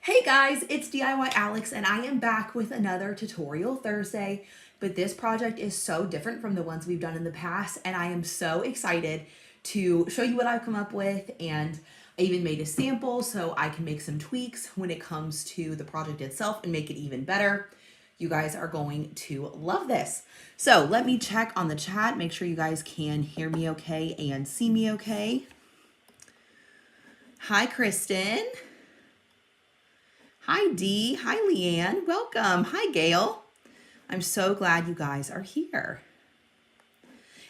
Hey guys, it's DIY Alex and I am back with another tutorial Thursday, but this project is so different from the ones we've done in the past and I am so excited to show you what I've come up with, and I even made a sample so I can make some tweaks when it comes to the project itself and make it even better. You guys are going to love this. So let me check on the chat, make sure you guys can hear me okay and see me okay. Hi, Kristen. Hi, Dee. Hi, Leanne. Welcome. Hi, Gail. I'm so glad you guys are here.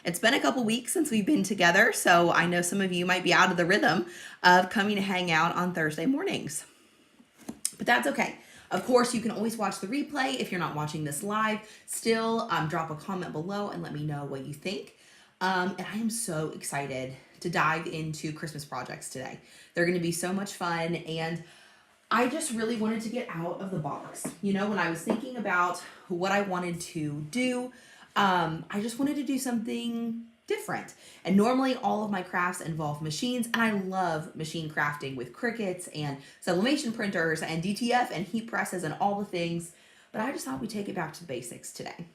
It's been a couple weeks since we've been together, so I know some of you might be out of the rhythm of coming to hang out on Thursday mornings. But that's okay. Of course, you can always watch the replay if you're not watching this live. Still, drop a comment below and let me know what you think. And I am so excited to dive into Christmas projects today. They're going to be so much fun, and I just really wanted to get out of the box. You know, when I was thinking about what I wanted to do, I just wanted to do something different. And normally all of my crafts involve machines, and I love machine crafting with Cricuts and sublimation printers and DTF and heat presses and all the things. But I just thought we'd take it back to the basics today.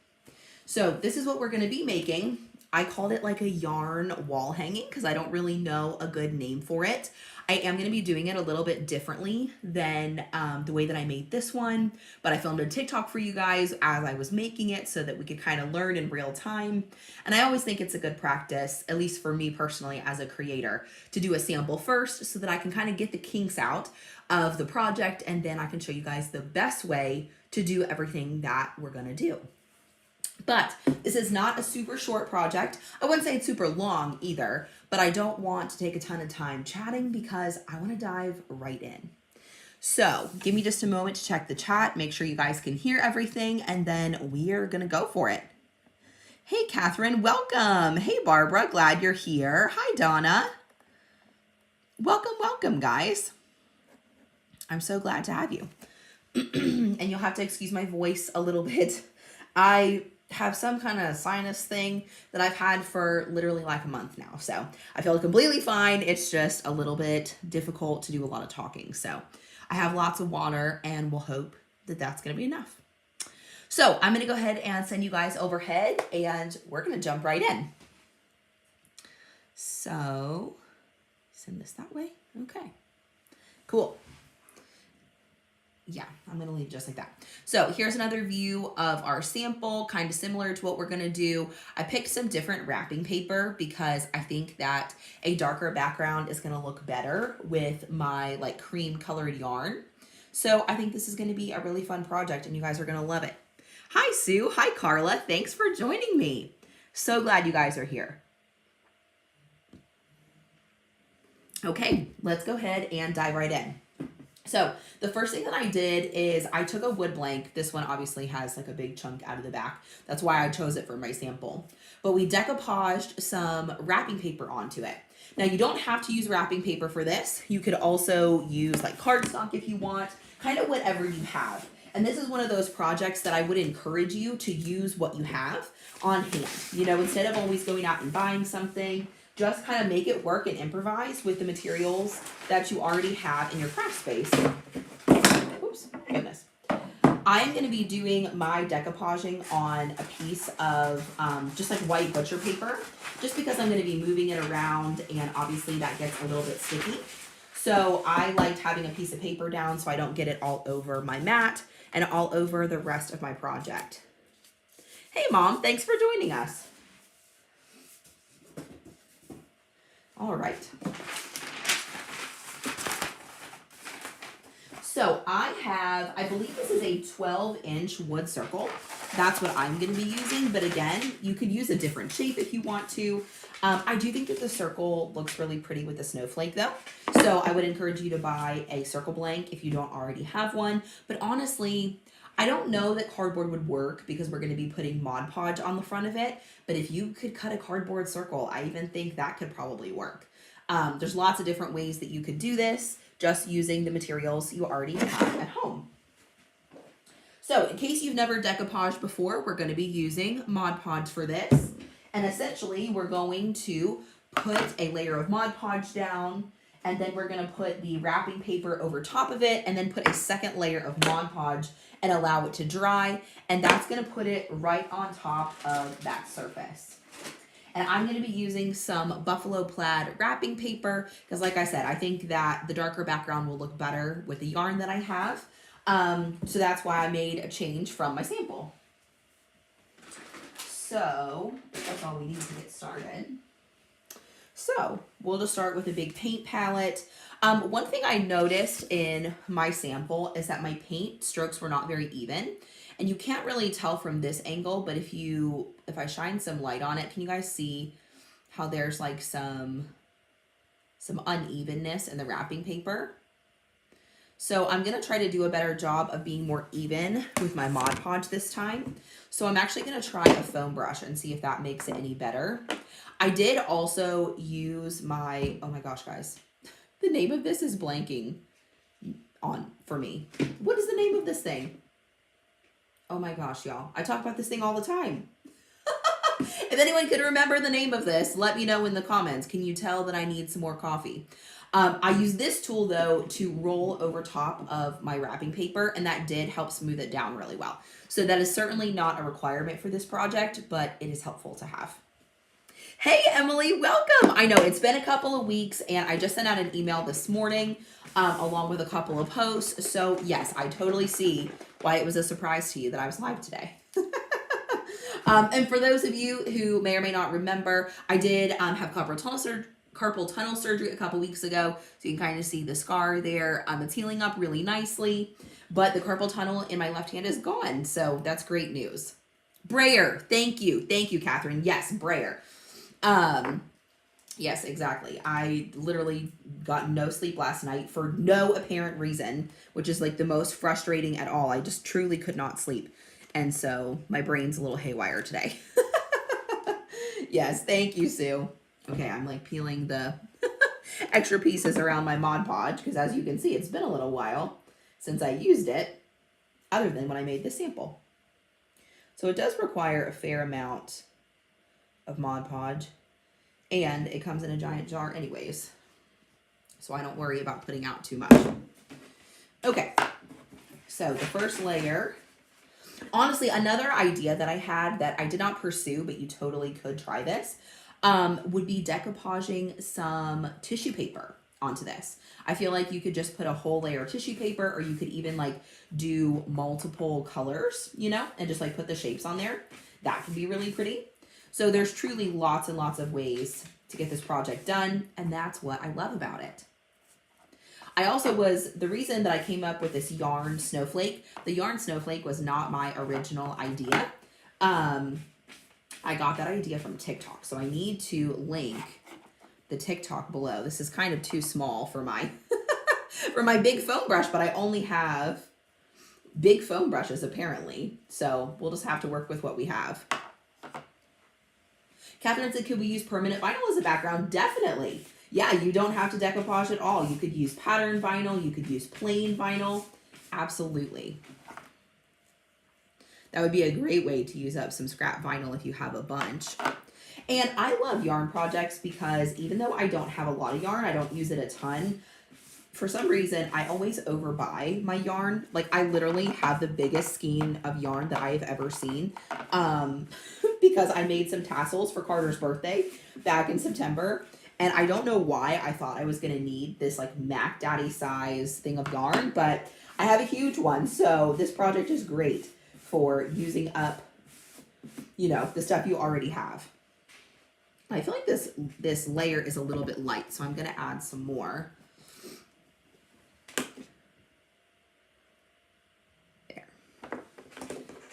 So this is what we're going to be making. I called it like a yarn wall hanging because I don't really know a good name for it. I am going to be doing it a little bit differently than the way that I made this one, but I filmed a TikTok for you guys as I was making it so that we could kind of learn in real time. And I always think it's a good practice, at least for me personally as a creator, to do a sample first so that I can kind of get the kinks out of the project, and then I can show you guys the best way to do everything that we're going to do. But this is not a super short project. I wouldn't say it's super long either, but I don't want to take a ton of time chatting because I want to dive right in. So give me just a moment to check the chat, make sure you guys can hear everything, and then we are going to go for it. Hey, Catherine, welcome. Hey, Barbara, glad you're here. Hi, Donna. Welcome, welcome, guys. I'm so glad to have you. And you'll have to excuse my voice a little bit. I have some kind of sinus thing that I've had for literally like a month now. So I feel completely fine. It's just a little bit difficult to do a lot of talking. So I have lots of water and we'll hope that that's going to be enough. So I'm going to go ahead and send you guys overhead and we're going to jump right in. So send this that way. Okay, cool. Yeah, I'm going to leave just like that. So here's another view of our sample, kind of similar to what we're going to do. I picked some different wrapping paper because I think that a darker background is going to look better with my like cream colored yarn. So I think this is going to be a really fun project and you guys are going to love it. Hi, Sue. Hi, Carla. Thanks for joining me. So glad you guys are here. Okay, let's go ahead and dive right in. So the first thing that I did is I took a wood blank. This one obviously has like a big chunk out of the back. That's why I chose it for my sample. But we decoupaged some wrapping paper onto it. Now you don't have to use wrapping paper for this. You could also use like cardstock if you want, kind of whatever you have. And this is one of those projects that I would encourage you to use what you have on hand. You know, instead of always going out and buying something, just kind of make it work and improvise with the materials that you already have in your craft space. Oops, goodness. I'm going to be doing my decoupaging on a piece of just like white butcher paper, just because I'm going to be moving it around and obviously that gets a little bit sticky. So I liked having a piece of paper down so I don't get it all over my mat and all over the rest of my project. Hey, Mom, thanks for joining us. All right. So I believe this is a 12-inch wood circle. That's what I'm going to be using. But again, you could use a different shape if you want to. I do think that the circle looks really pretty with the snowflake though. So I would encourage you to buy a circle blank if you don't already have one. But honestly, I don't know that cardboard would work because we're going to be putting Mod Podge on the front of it. But if you could cut a cardboard circle, I even think that could probably work. There's lots of different ways that you could do this just using the materials you already have at home. So in case you've never decoupaged before, we're going to be using Mod Podge for this. And essentially we're going to put a layer of Mod Podge down And then we're going to put the wrapping paper over top of it and then put a second layer of Mod Podge and allow it to dry. And that's going to put it right on top of that surface. And I'm going to be using some buffalo plaid wrapping paper because, like I said, I think that the darker background will look better with the yarn that I have. So that's why I made a change from my sample. So that's all we need to get started. So we'll just start with a big paint palette. One thing I noticed in my sample is that my paint strokes were not very even. And you can't really tell from this angle, but if I shine some light on it, can you guys see how there's like some unevenness in the wrapping paper? So I'm going to try to do a better job of being more even with my Mod Podge this time. So I'm actually going to try a foam brush and see if that makes it any better. I did also use my, oh my gosh, guys, the name of this is blanking on for me. What is the name of this thing? Oh my gosh, y'all. I talk about this thing all the time. If anyone could remember the name of this, let me know in the comments. Can you tell that I need some more coffee? I use this tool though to roll over top of my wrapping paper, and that did help smooth it down really well. So that is certainly not a requirement for this project, but it is helpful to have. Hey, Emily, welcome. I know it's been a couple of weeks and I just sent out an email this morning along with a couple of posts. So yes, I totally see why it was a surprise to you that I was live today. And for those of you who may or may not remember, I did have carpal tunnel surgery a couple weeks ago. So you can kind of see the scar there. It's healing up really nicely, but the carpal tunnel in my left hand is gone. So that's great news. Brayer, thank you. Thank you, Catherine. Yes, Brayer. Yes, exactly. I literally got no sleep last night for no apparent reason, which is like the most frustrating at all. I just truly could not sleep. And so my brain's a little haywire today. Yes, thank you, Sue. Okay, I'm like peeling the extra pieces around my Mod Podge because as you can see, it's been a little while since I used it, other than when I made this sample. So it does require a fair amount of Mod Podge, and it comes in a giant jar anyways, so I don't worry about putting out too much. Okay, so the first layer, honestly, another idea that I had that I did not pursue, but you totally could try this, would be decoupaging some tissue paper onto this. I feel like you could just put a whole layer of tissue paper, or you could even like do multiple colors, you know, and just like put the shapes on there. That could be really pretty. So there's truly lots and lots of ways to get this project done, and that's what I love about it. I also the reason that I came up with this yarn snowflake, the yarn snowflake was not my original idea. I got that idea from TikTok, so I need to link the TikTok below. This is kind of too small for my, for my big foam brush, but I only have big foam brushes apparently, so we'll just have to work with what we have. Catherine said, could we use permanent vinyl as a background? Definitely. Yeah, you don't have to decoupage at all. You could use pattern vinyl. You could use plain vinyl. Absolutely. That would be a great way to use up some scrap vinyl if you have a bunch. And I love yarn projects because even though I don't have a lot of yarn, I don't use it a ton. For some reason, I always overbuy my yarn. Like I literally have the biggest skein of yarn that I have ever seen. Because I made some tassels for Carter's birthday back in September. And I don't know why I thought I was going to need this like Mac Daddy size thing of yarn, but I have a huge one. So this project is great for using up, you know, the stuff you already have. I feel like this layer is a little bit light, so I'm going to add some more. There.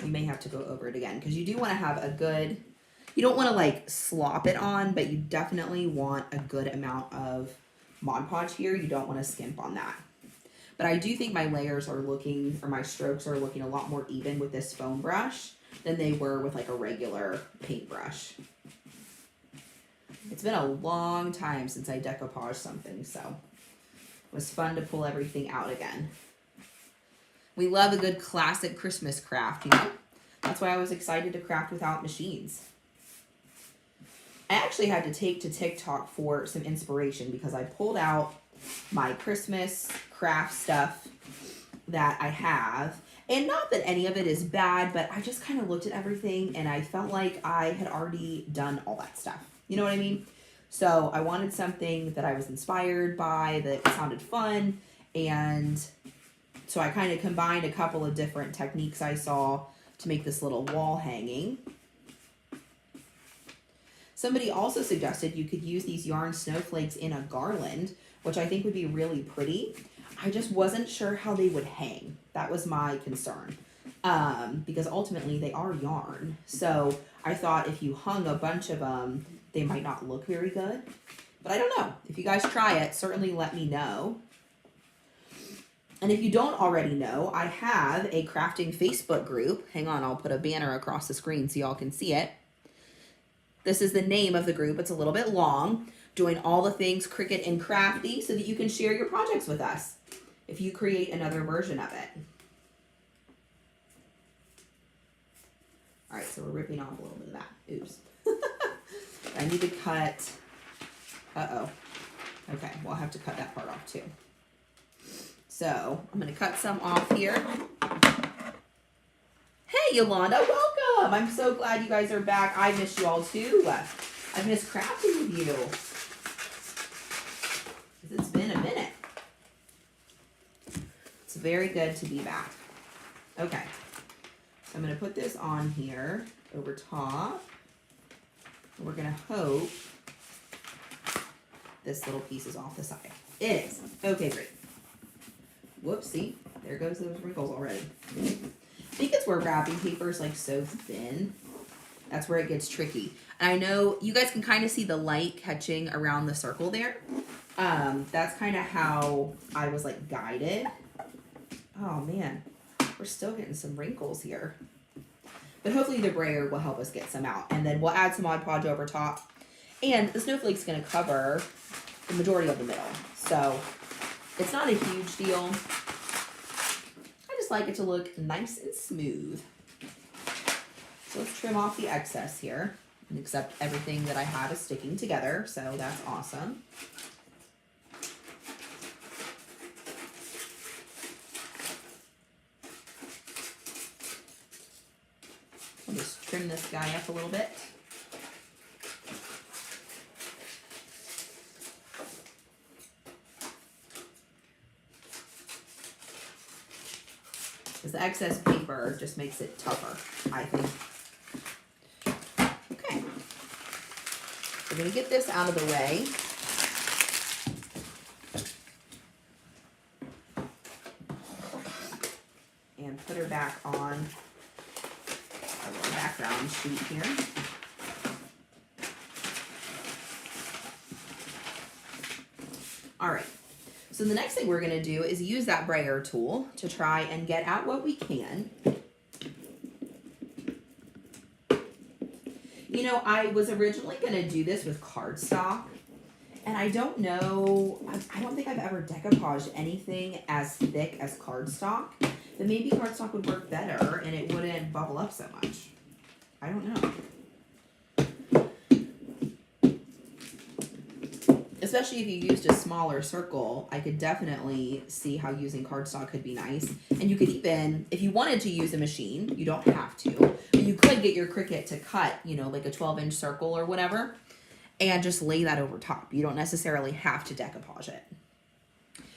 You may have to go over it again because you do want to have a good, you don't want to like slop it on, but you definitely want a good amount of Mod Podge here. You don't want to skimp on that. But I do think my layers are looking, or my strokes are looking a lot more even with this foam brush than they were with like a regular paintbrush. It's been a long time since I decoupaged something, so it was fun to pull everything out again. We love a good classic Christmas craft, you know? That's why I was excited to craft without machines. I actually had to take to TikTok for some inspiration because I pulled out my Christmas craft stuff that I have. And not that any of it is bad, but I just kind of looked at everything and I felt like I had already done all that stuff. You know what I mean? So I wanted something that I was inspired by, that sounded fun. And so I kind of combined a couple of different techniques I saw to make this little wall hanging. Somebody also suggested you could use these yarn snowflakes in a garland, which I think would be really pretty. I just wasn't sure how they would hang. That was my concern. Because ultimately they are yarn. So I thought if you hung a bunch of them, they might not look very good. But I don't know. If you guys try it, certainly let me know. And if you don't already know, I have a crafting Facebook group. Hang on, I'll put a banner across the screen so y'all can see it. This is the name of the group. It's a little bit long. Doing all the things Cricut and Crafty so that you can share your projects with us if you create another version of it. All right, so we're ripping off a little bit of that. Oops. I need to cut. Uh-oh. Okay, well, I'll have to cut that part off too. So I'm going to cut some off here. Hey, Yolanda, welcome. I'm so glad you guys are back. I missed you all too. I've missed crafting with you. It's been a minute. It's very good to be back. Okay. So I'm going to put this on here over top. We're going to hope this little piece is off the side. It is. Okay, great. Whoopsie. There goes those wrinkles already. I think it's where wrapping paper is like so thin. That's where it gets tricky. And I know you guys can kind of see the light catching around the circle there. That's kind of how I was like guided. Oh man, we're still getting some wrinkles here. But hopefully the brayer will help us get some out. And then we'll add some Mod Podge over top. And the snowflake's going to cover the majority of the middle. So it's not a huge deal. I just like it to look nice and smooth. So let's trim off the excess here. And except everything that I have is sticking together. So that's awesome. I'll just trim this guy up a little bit. Because the excess paper just makes it tougher, I think. Okay. We're going to get this out of the way. And put her back on our little background sheet here. All right. So the next thing we're going to do is use that brayer tool to try and get out what we can. You know, I was originally going to do this with cardstock, and I don't know, I don't think I've ever decoupaged anything as thick as cardstock, but maybe cardstock would work better and it wouldn't bubble up so much. I don't know. Especially if you used a smaller circle, I could definitely see how using cardstock could be nice. And you could even, if you wanted to use a machine, you don't have to, but you could get your Cricut to cut, you know, like a 12-inch circle or whatever, and just lay that over top. You don't necessarily have to decoupage it.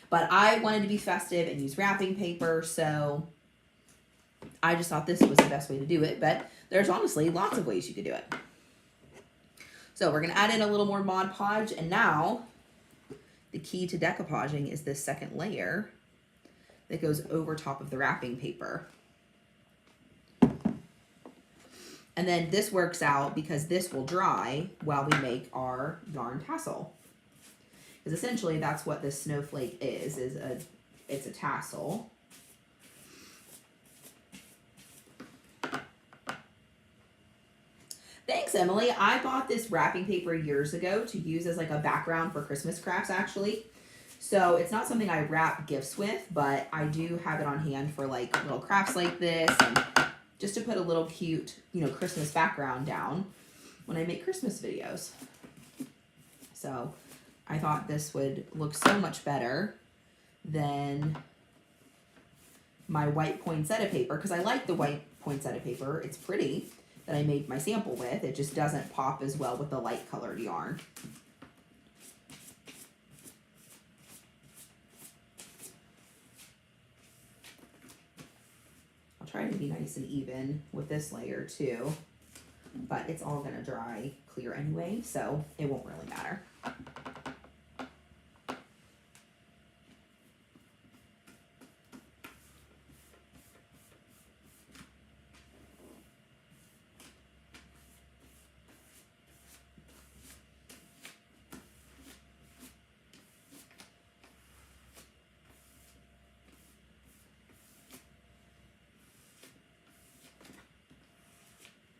But I wanted to be festive and use wrapping paper, so I just thought this was the best way to do it. But there's honestly lots of ways you could do it. So we're going to add in a little more Mod Podge, and now the key to decoupaging is this second layer that goes over top of the wrapping paper. And then this works out because this will dry while we make our yarn tassel. Because essentially that's what this snowflake is it's a tassel. Thanks, Emily. I bought this wrapping paper years ago to use as like a background for Christmas crafts, actually. So it's not something I wrap gifts with, but I do have it on hand for like little crafts like this, and just to put a little cute, you know, Christmas background down when I make Christmas videos. So I thought this would look so much better than my white poinsettia paper, because I like the white poinsettia paper. It's pretty, that I made my sample with. It just doesn't pop as well with the light colored yarn. I'll try to be nice and even with this layer too, but it's all gonna dry clear anyway, so it won't really matter.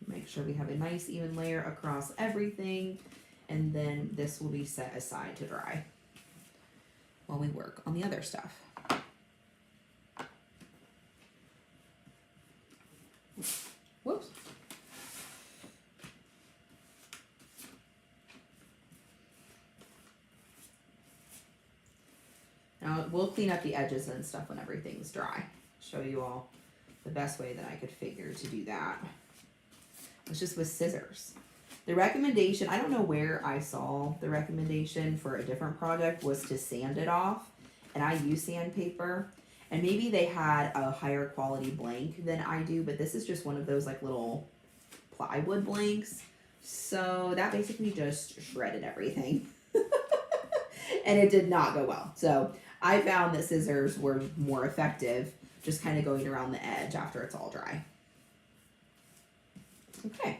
Make sure we have a nice even layer across everything, and then this will be set aside to dry while we work on the other stuff. Whoops. Now we'll clean up the edges and stuff when everything's dry. Show you all the best way that I could figure to do that. It's just with scissors. The recommendation, I don't know where I saw the recommendation for a different project, was to sand it off. And I use sandpaper. And maybe they had a higher quality blank than I do, but this is just one of those like little plywood blanks. So that basically just shredded everything. And it did not go well. So I found that scissors were more effective, just kind of going around the edge after it's all dry. Okay,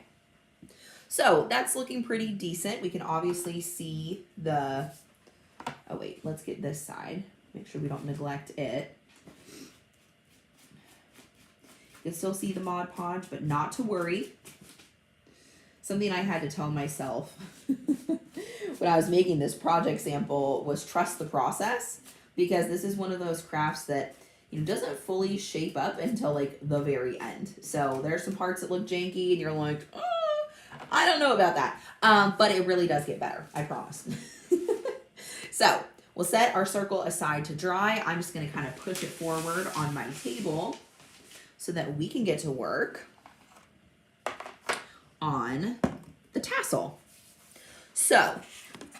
so that's looking pretty decent. We can obviously see the, oh wait, let's get this side. Make sure we don't neglect it. You can still see the Mod Podge, but not to worry. Something I had to tell myself when I was making this project sample was trust the process, because this is one of those crafts that doesn't fully shape up until like the very end. So there's some parts that look janky and you're like, oh, I don't know about that. But it really does get better, I promise. So we'll set our circle aside to dry. I'm just gonna kind of push it forward on my table so that we can get to work on the tassel. So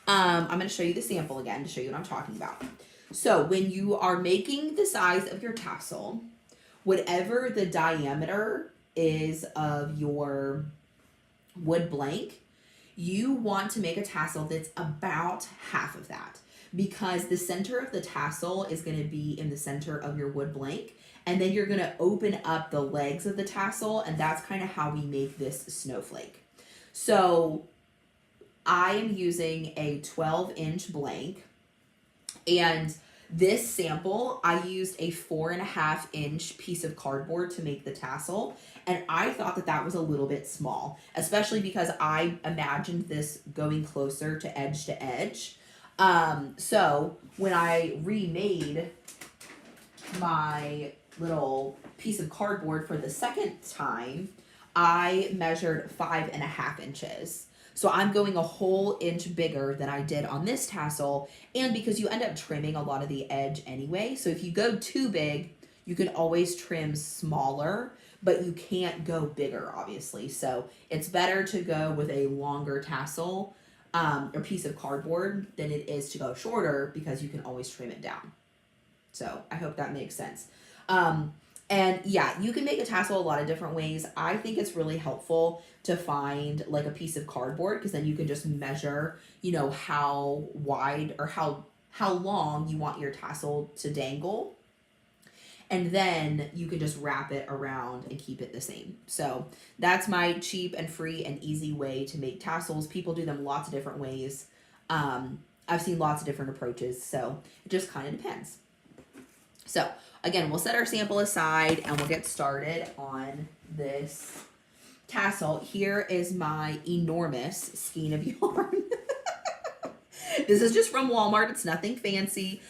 I'm gonna show you the sample again to show you what I'm talking about. So when you are making the size of your tassel, whatever the diameter is of your wood blank, you want to make a tassel that's about half of that, because the center of the tassel is going to be in the center of your wood blank, and then you're going to open up the legs of the tassel, and that's kind of how we make this snowflake. So I am using a 12-inch blank. And this sample, I used a 4.5-inch piece of cardboard to make the tassel. And I thought that that was a little bit small, especially because I imagined this going closer to edge. So when I remade my little piece of cardboard for the second time, I measured 5.5 inches. So I'm going a whole inch bigger than I did on this tassel, and because you end up trimming a lot of the edge anyway, so if you go too big, you can always trim smaller, but you can't go bigger, obviously. So it's better to go with a longer tassel or piece of cardboard than it is to go shorter, because you can always trim it down. So I hope that makes sense. And yeah, you can make a tassel a lot of different ways. I think it's really helpful to find like a piece of cardboard, because then you can just measure, how wide or how long you want your tassel to dangle. And then you can just wrap it around and keep it the same. So that's my cheap and free and easy way to make tassels. People do them lots of different ways. I've seen lots of different approaches, so it just kind of depends. So again, we'll set our sample aside and we'll get started on this tassel. Here is my enormous skein of yarn. This is just from Walmart. It's nothing fancy,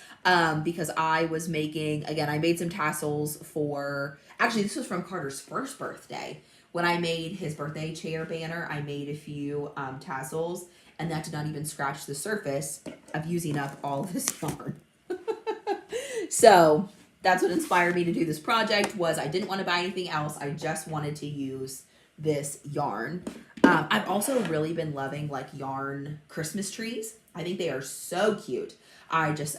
because I was making, again, I made some tassels for, actually this was from Carter's first birthday. When I made his birthday chair banner, I made a few tassels, And that did not even scratch the surface of using up all of this yarn. So that's what inspired me to do this project. Was I didn't want to buy anything else. I just wanted to use this yarn. I've also really been loving like yarn Christmas trees. I think they are so cute. I just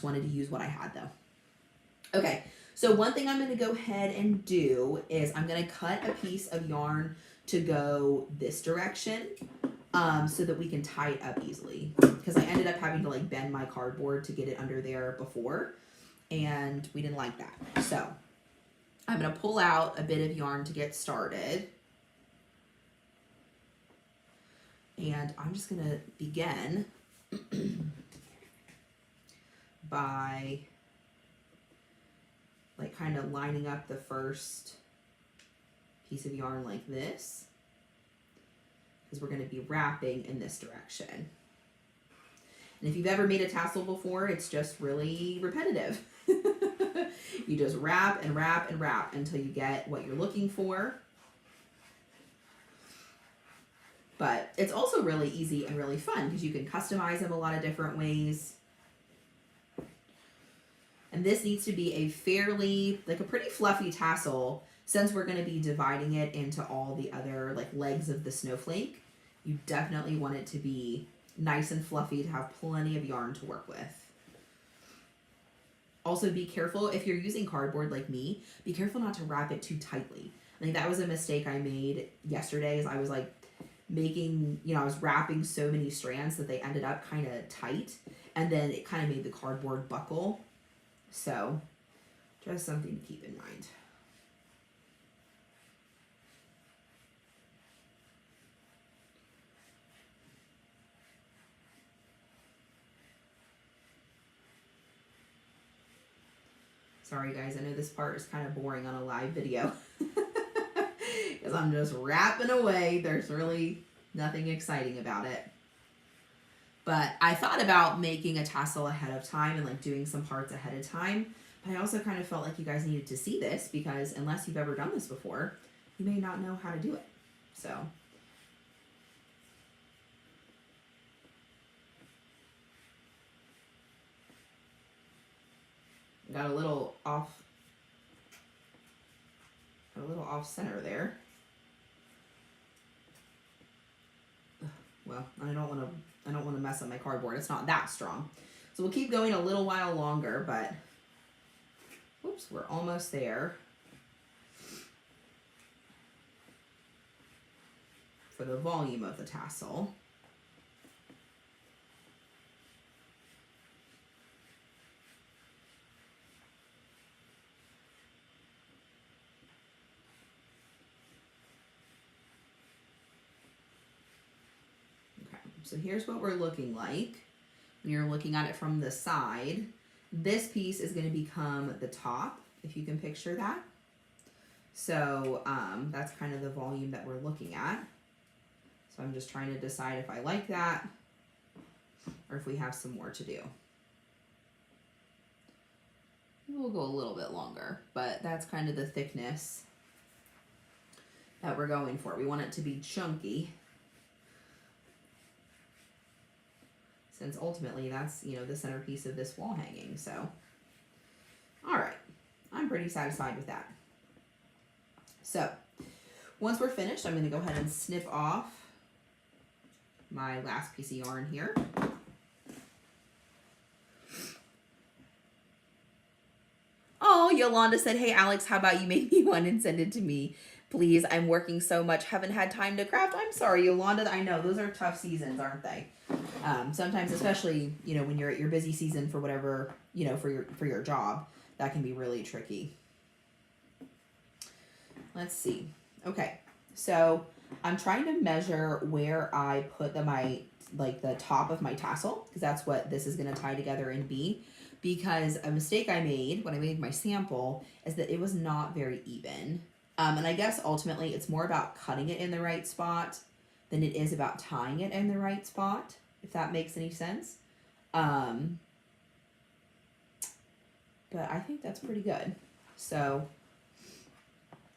wanted to use what I had though. Okay, so one thing I'm going to go ahead and do is I'm going to cut a piece of yarn to go this direction so that we can tie it up easily. Because I ended up having to like bend my cardboard to get it under there before, and we didn't like that. So I'm going to pull out a bit of yarn to get started. And I'm just going to begin by like kind of lining up the first piece of yarn like this, because we're going to be wrapping in this direction. And if you've ever made a tassel before, it's just really repetitive. You just wrap and wrap and wrap until you get what you're looking for. But it's also really easy and really fun because you can customize them a lot of different ways. And this needs to be a fairly, like a pretty fluffy tassel, since we're going to be dividing it into all the other like legs of the snowflake. You definitely want it to be nice and fluffy to have plenty of yarn to work with. Also be careful, if you're using cardboard like me, be careful not to wrap it too tightly. I think that was a mistake I made yesterday, is I was like making, I was wrapping so many strands that they ended up kind of tight, and then it kind of made the cardboard buckle. So just something to keep in mind. Sorry guys, I know this part is kind of boring on a live video because I'm just wrapping away. There's really nothing exciting about it. But I thought about making a tassel ahead of time and like doing some parts ahead of time. But I also kind of felt like you guys needed to see this, because unless you've ever done this before, you may not know how to do it. So got a little off center there. Well, I don't want to mess up my cardboard. It's not that strong. So we'll keep going a little while longer, but whoops, we're almost there. For the volume of the tassel. So here's what we're looking like when you're looking at it from the side. This piece is going to become the top, if you can picture that. So that's kind of the volume that we're looking at. So I'm just trying to decide if I like that or if we have some more to do. We'll go a little bit longer, but that's kind of the thickness that we're going for. We want it to be chunky, since ultimately that's, the centerpiece of this wall hanging. So, all right, I'm pretty satisfied with that. So once we're finished, I'm going to go ahead and snip off my last piece of yarn here. Oh, Yolanda said, hey, Alex, how about you make me one and send it to me, please? I'm working so much, haven't had time to craft. I'm sorry, Yolanda. I know those are tough seasons, aren't they? Sometimes, especially, when you're at your busy season for whatever, for your job, that can be really tricky. Let's see. Okay. So I'm trying to measure where I put the top of my tassel, because that's what this is going to tie together and be. Because a mistake I made when I made my sample is that it was not very even. And I guess ultimately it's more about cutting it in the right spot than it is about tying it in the right spot, if that makes any sense. But I think that's pretty good. So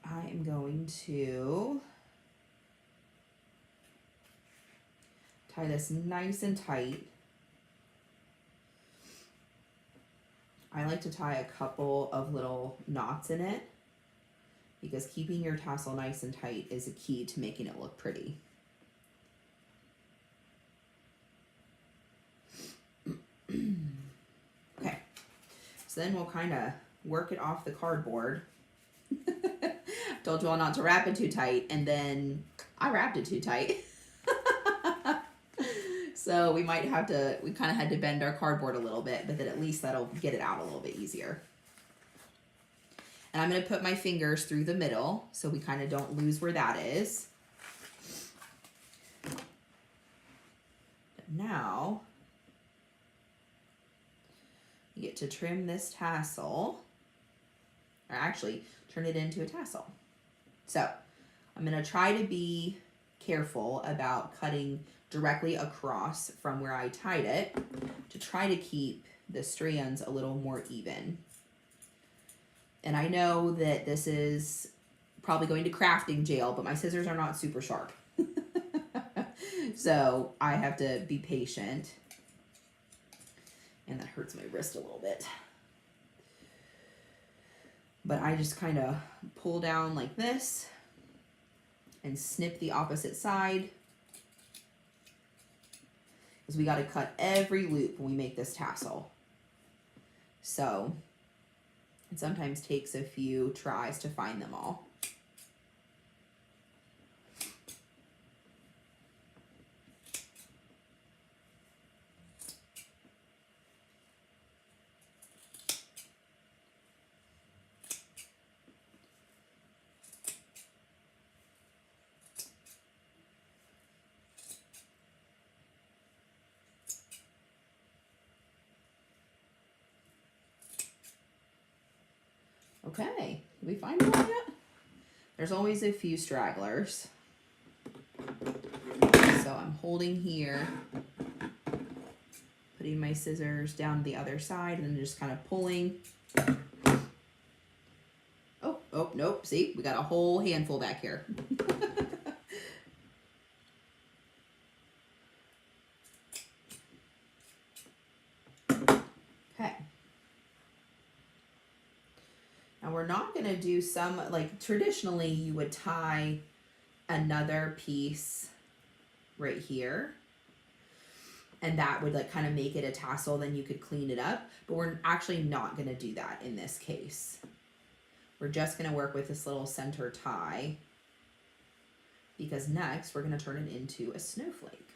I am going to Tie this nice and tight. I like to tie a couple of little knots in it because keeping your tassel nice and tight is a key to making it look pretty. Okay, so then we'll kind of work it off the cardboard. Told you all not to wrap it too tight, and then I wrapped it too tight. So we kind of had to bend our cardboard a little bit, but then at least that'll get it out a little bit easier. And I'm going to put my fingers through the middle so we kind of don't lose where that is. But now you get to trim this tassel, or actually turn it into a tassel. So I'm going to try to be careful about cutting directly across from where I tied it to try to keep the strands a little more even. And I know that this is probably going to crafting jail, but my scissors are not super sharp. So I have to be patient. And that hurts my wrist a little bit. But I just kind of pull down like this and snip the opposite side. Because we got to cut every loop when we make this tassel. So it sometimes takes a few tries to find them all. Okay, did we find one yet? There's always a few stragglers. So I'm holding here, putting my scissors down the other side, and then just kind of pulling. Oh, nope, see, we got a whole handful back here. Okay. Now we're not going to do some, like traditionally you would tie another piece right here. And that would like kind of make it a tassel, then you could clean it up. But we're actually not going to do that in this case. We're just going to work with this little center tie. Because next we're going to turn it into a snowflake.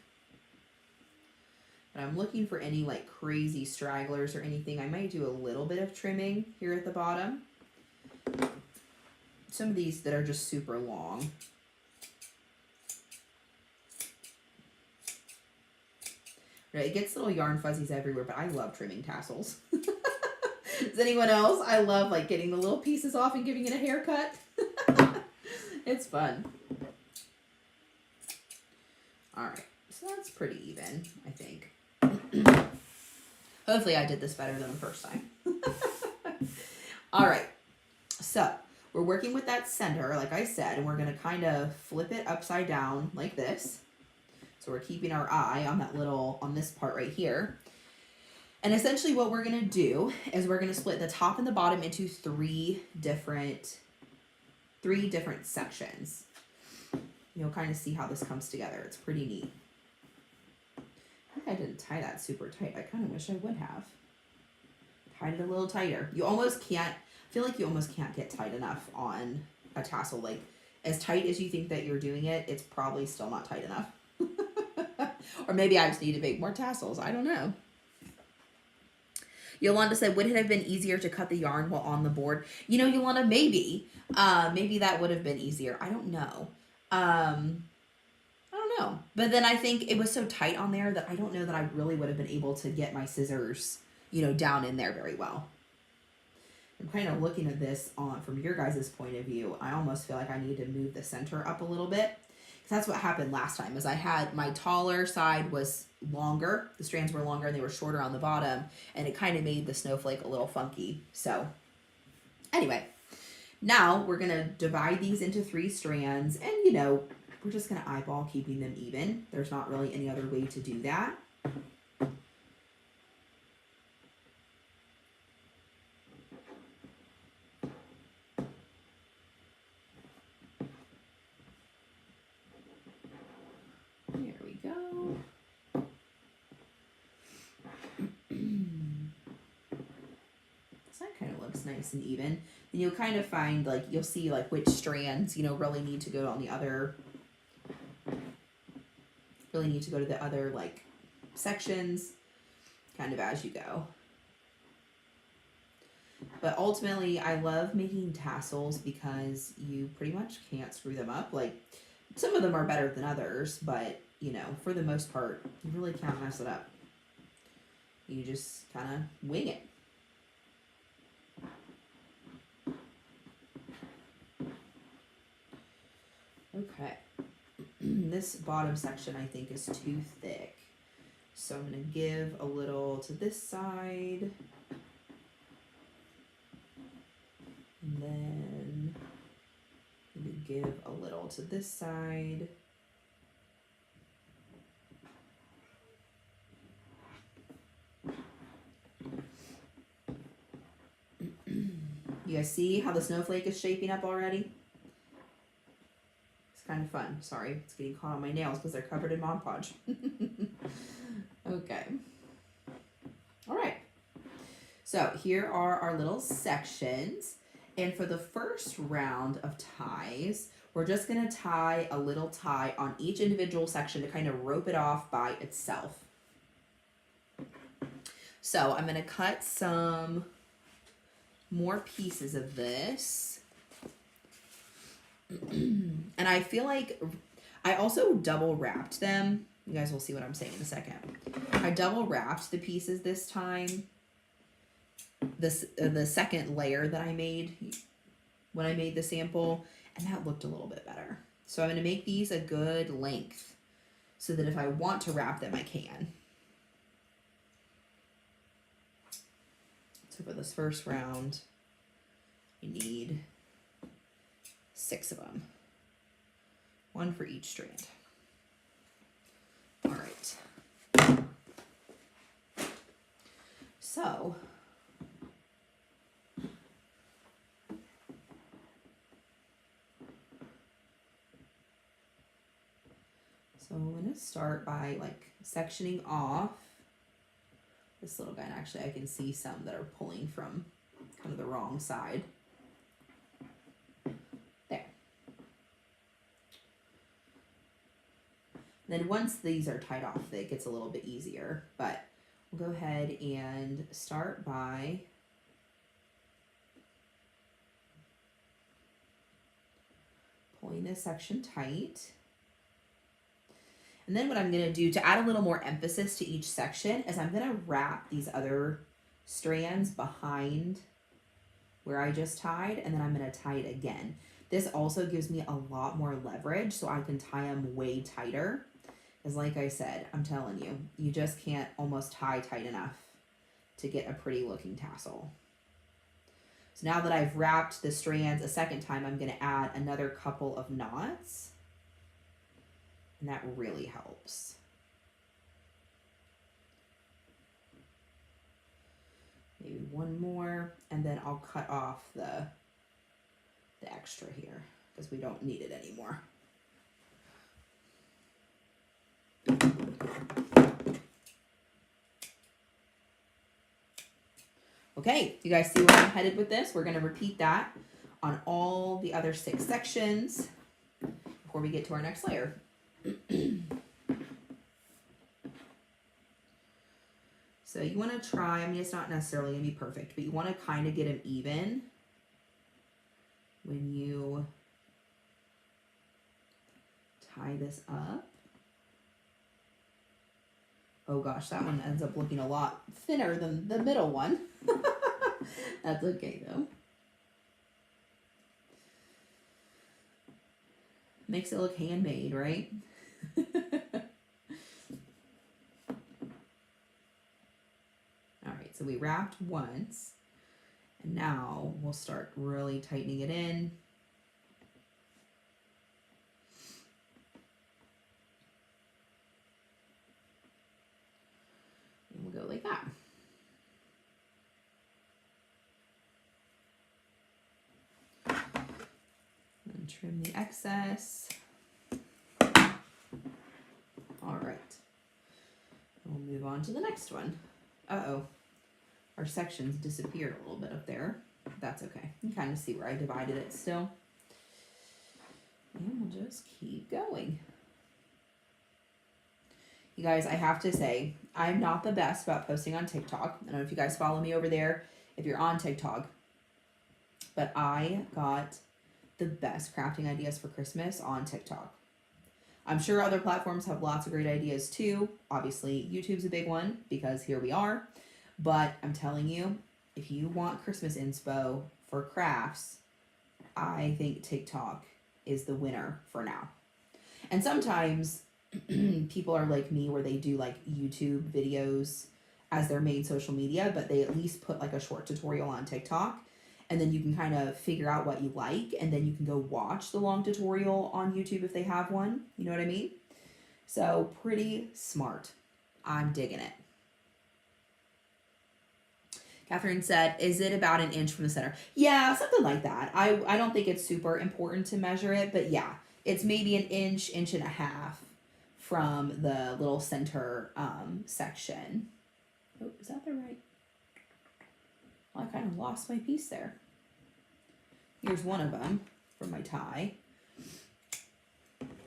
But I'm looking for any like crazy stragglers or anything. I might do a little bit of trimming here at the bottom. Some of these that are just super long. Right, it gets little yarn fuzzies everywhere, but I love trimming tassels. Does anyone else? I love like getting the little pieces off and giving it a haircut. It's fun. All right, so that's pretty even, I think. Hopefully I did this better than the first time. All right, so we're working with that center, like I said, and we're going to kind of flip it upside down like this. So we're keeping our eye on that little, on this part right here. And essentially what we're going to do is we're going to split the top and the bottom into three different sections. You'll kind of see how this comes together. It's pretty neat. I think I didn't tie that super tight. I kind of wish I would have. Tied it a little tighter. You almost can't, I feel like you almost can't get tight enough on a tassel. Like as tight as you think that you're doing it, it's probably still not tight enough. Or maybe I just need to make more tassels. I don't know. Yolanda said, would it have been easier to cut the yarn while on the board? You know, Yolanda, maybe. Maybe that would have been easier. I don't know. I don't know. But then I think it was so tight on there that I don't know that I really would have been able to get my scissors, you know, down in there very well. I'm kind of looking at this from your guys' point of view. I almost feel like I need to move the center up a little bit. Because that's what happened last time, is I had my taller side was longer. The strands were longer and they were shorter on the bottom. And it kind of made the snowflake a little funky. So anyway, now we're going to divide these into 3 strands. And, you know, we're just going to eyeball keeping them even. There's not really any other way to do that. There we go. So that kind of looks nice and even. And you'll kind of find, like, you'll see, like, which strands, you know, really need to go on the other, really need to go to the other, like, sections, kind of as you go. But ultimately, I love making tassels because you pretty much can't screw them up. Like, some of them are better than others, but, you know, for the most part, you really can't mess it up. You just kind of wing it. Okay. This bottom section, I think, is too thick. So I'm going to give a little to this side. And then maybe give a little to this side. You guys see how the snowflake is shaping up already? It's kind of fun. Sorry, it's getting caught on my nails because they're covered in Mod Podge. Okay. All right. So here are our little sections. And for the first round of ties, we're just going to tie a little tie on each individual section to kind of rope it off by itself. So I'm going to cut some more pieces of this. And I feel like I also double wrapped them. You guys will see what I'm saying in a second. I double wrapped the pieces this time. The second layer that I made when I made the sample, and that looked a little bit better. So I'm going to make these a good length so that if I want to wrap them, I can. So for this first round, you need 6 of them. 1 for each strand. All right. So I'm going to start by like sectioning off this little guy. And actually I can see some that are pulling from kind of the wrong side. There. Then once these are tied off, it gets a little bit easier, but we'll go ahead and start by pulling this section tight. And then what I'm going to do to add a little more emphasis to each section is I'm going to wrap these other strands behind where I just tied, and then I'm going to tie it again. This also gives me a lot more leverage so I can tie them way tighter. Because like I said, I'm telling you, you just can't almost tie tight enough to get a pretty looking tassel. So now that I've wrapped the strands a second time, I'm going to add another couple of knots. And that really helps. Maybe one more, and then I'll cut off the extra here because we don't need it anymore. Okay, you guys see where I'm headed with this? We're going to repeat that on all the other 6 sections before we get to our next layer. So you want to try, I mean, it's not necessarily going to be perfect, but you want to kind of get them even when you tie this up. Oh gosh, that one ends up looking a lot thinner than the middle one. That's okay though. Makes it look handmade, right? Alright, so we wrapped once, and now we'll start really tightening it in. like that. And trim the excess. All right. We'll move on to the next one. Uh-oh. Our sections disappeared a little bit up there. That's okay. You can kind of see where I divided it still. And we'll just keep going. You guys, I have to say, I'm not the best about posting on TikTok. I don't know if you guys follow me over there, if you're on TikTok. But I got the best crafting ideas for Christmas on TikTok. I'm sure other platforms have lots of great ideas too. Obviously, YouTube's a big one because here we are. But I'm telling you, if you want Christmas inspo for crafts, I think TikTok is the winner for now. And sometimes people are like me where they do like YouTube videos as their main social media, but they at least put like a short tutorial on TikTok, and then you can kind of figure out what you like, and then you can go watch the long tutorial on YouTube if they have one. You know what I mean? So pretty smart. I'm digging it. Catherine said, is it about an inch from the center? Yeah, something like that. I don't think it's super important to measure it, but yeah, it's maybe an inch, inch and a half from the little center section. Oh, is that the right? Well, I kind of lost my piece there. Here's one of them from my tie.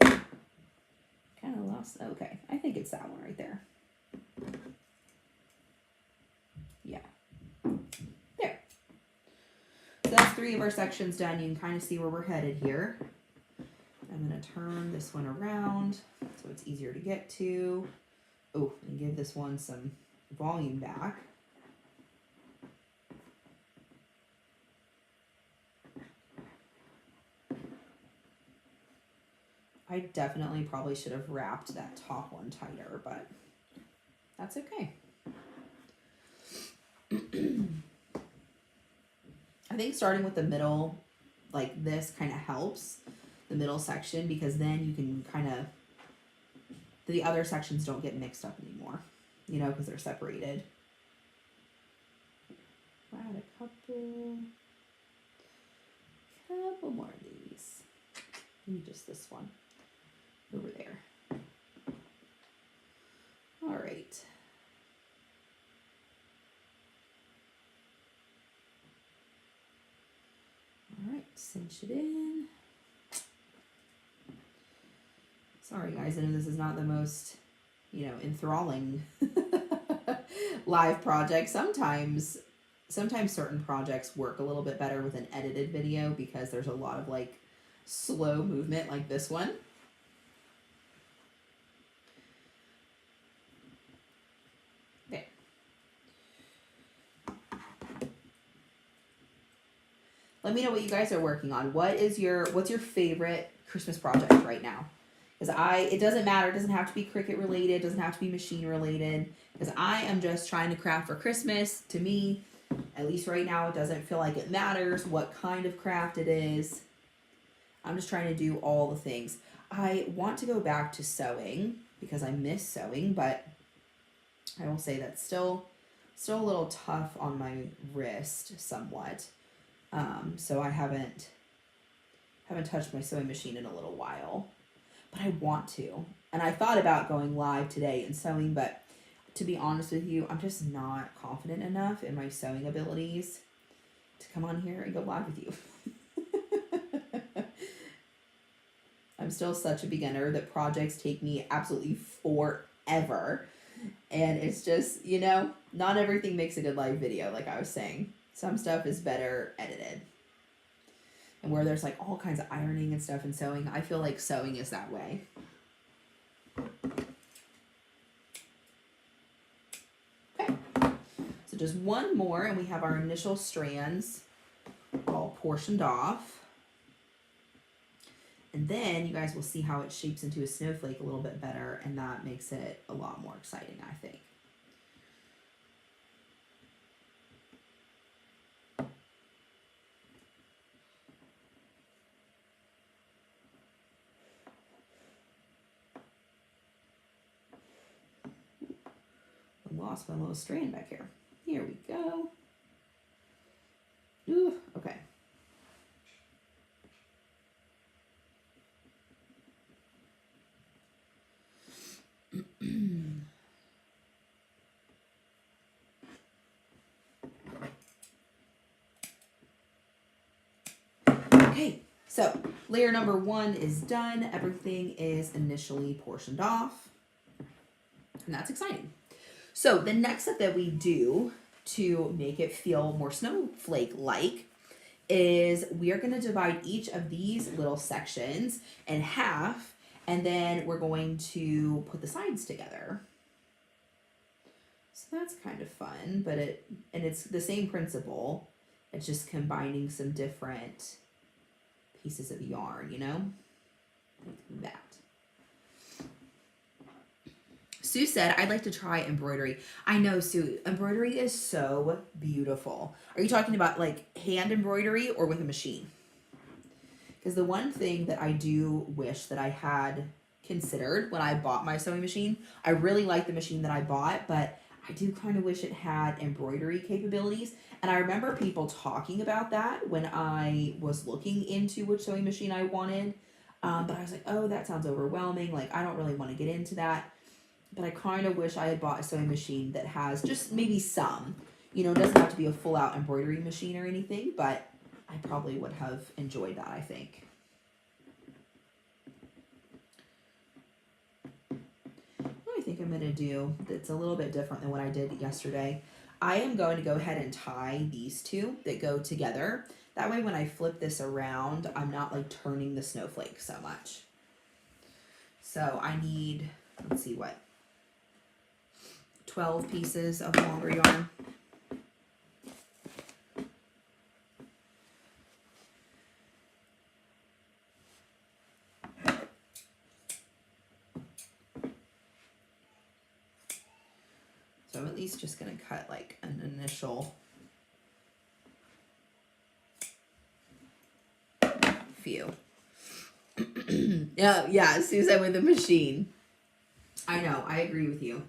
Kind of lost, okay. I think it's that one right there. Yeah. There. So that's 3 of our sections done. You can kind of see where we're headed here. I'm going to turn this one around so it's easier to get to. Oh, and give this one some volume back. I definitely probably should have wrapped that top one tighter, but that's okay. I think starting with the middle, like this, kind of helps the middle section, because then you can kind of, the other sections don't get mixed up anymore, you know, because they're separated. Add a couple more of these. Maybe just this one over there. All right. All right, cinch it in. Sorry guys, I know this is not the most, you know, enthralling live project. Sometimes certain projects work a little bit better with an edited video because there's a lot of like slow movement like this one. Okay. Let me know what you guys are working on. What's your favorite Christmas project right now? Because it doesn't matter. It doesn't have to be Cricut related. It doesn't have to be machine related. Because I am just trying to craft for Christmas. To me, at least right now, it doesn't feel like it matters what kind of craft it is. I'm just trying to do all the things. I want to go back to sewing because I miss sewing, but I will say that's still a little tough on my wrist somewhat. So I haven't touched my sewing machine in a little while. But I want to. And I thought about going live today and sewing, but to be honest with you, I'm just not confident enough in my sewing abilities to come on here and go live with you. I'm still such a beginner that projects take me absolutely forever. And it's just, you know, not everything makes a good live video, like I was saying. Some stuff is better edited. And where there's like all kinds of ironing and stuff and sewing, I feel like sewing is that way. Okay, so just one more and we have our initial strands all portioned off. And then you guys will see how it shapes into a snowflake a little bit better, and that makes it a lot more exciting, I think. lost my little strand back here. Here we go. Ooh, okay. Okay, so layer number 1 is done. Everything is initially portioned off. And that's exciting. So the next step that we do to make it feel more snowflake-like is we are going to divide each of these little sections in half, and then we're going to put the sides together. So that's kind of fun, but it's the same principle. It's just combining some different pieces of yarn, you know, like that. Sue said, I'd like to try embroidery. I know, Sue, embroidery is so beautiful. Are you talking about like hand embroidery or with a machine? Because the one thing that I do wish that I had considered when I bought my sewing machine, I really like the machine that I bought, but I do kind of wish it had embroidery capabilities. And I remember people talking about that when I was looking into which sewing machine I wanted. But I was like, oh, that sounds overwhelming. Like, I don't really want to get into that. But I kind of wish I had bought a sewing machine that has just maybe some. You know, it doesn't have to be a full-out embroidery machine or anything, but I probably would have enjoyed that, I think. What I think I'm going to do that's a little bit different than what I did yesterday, I am going to go ahead and tie these two that go together. That way when I flip this around, I'm not like turning the snowflake so much. So I need, let's see what, 12 pieces of longer yarn. So I'm at least just going to cut like an initial few. Yeah, Susan with the machine. I know, I agree with you.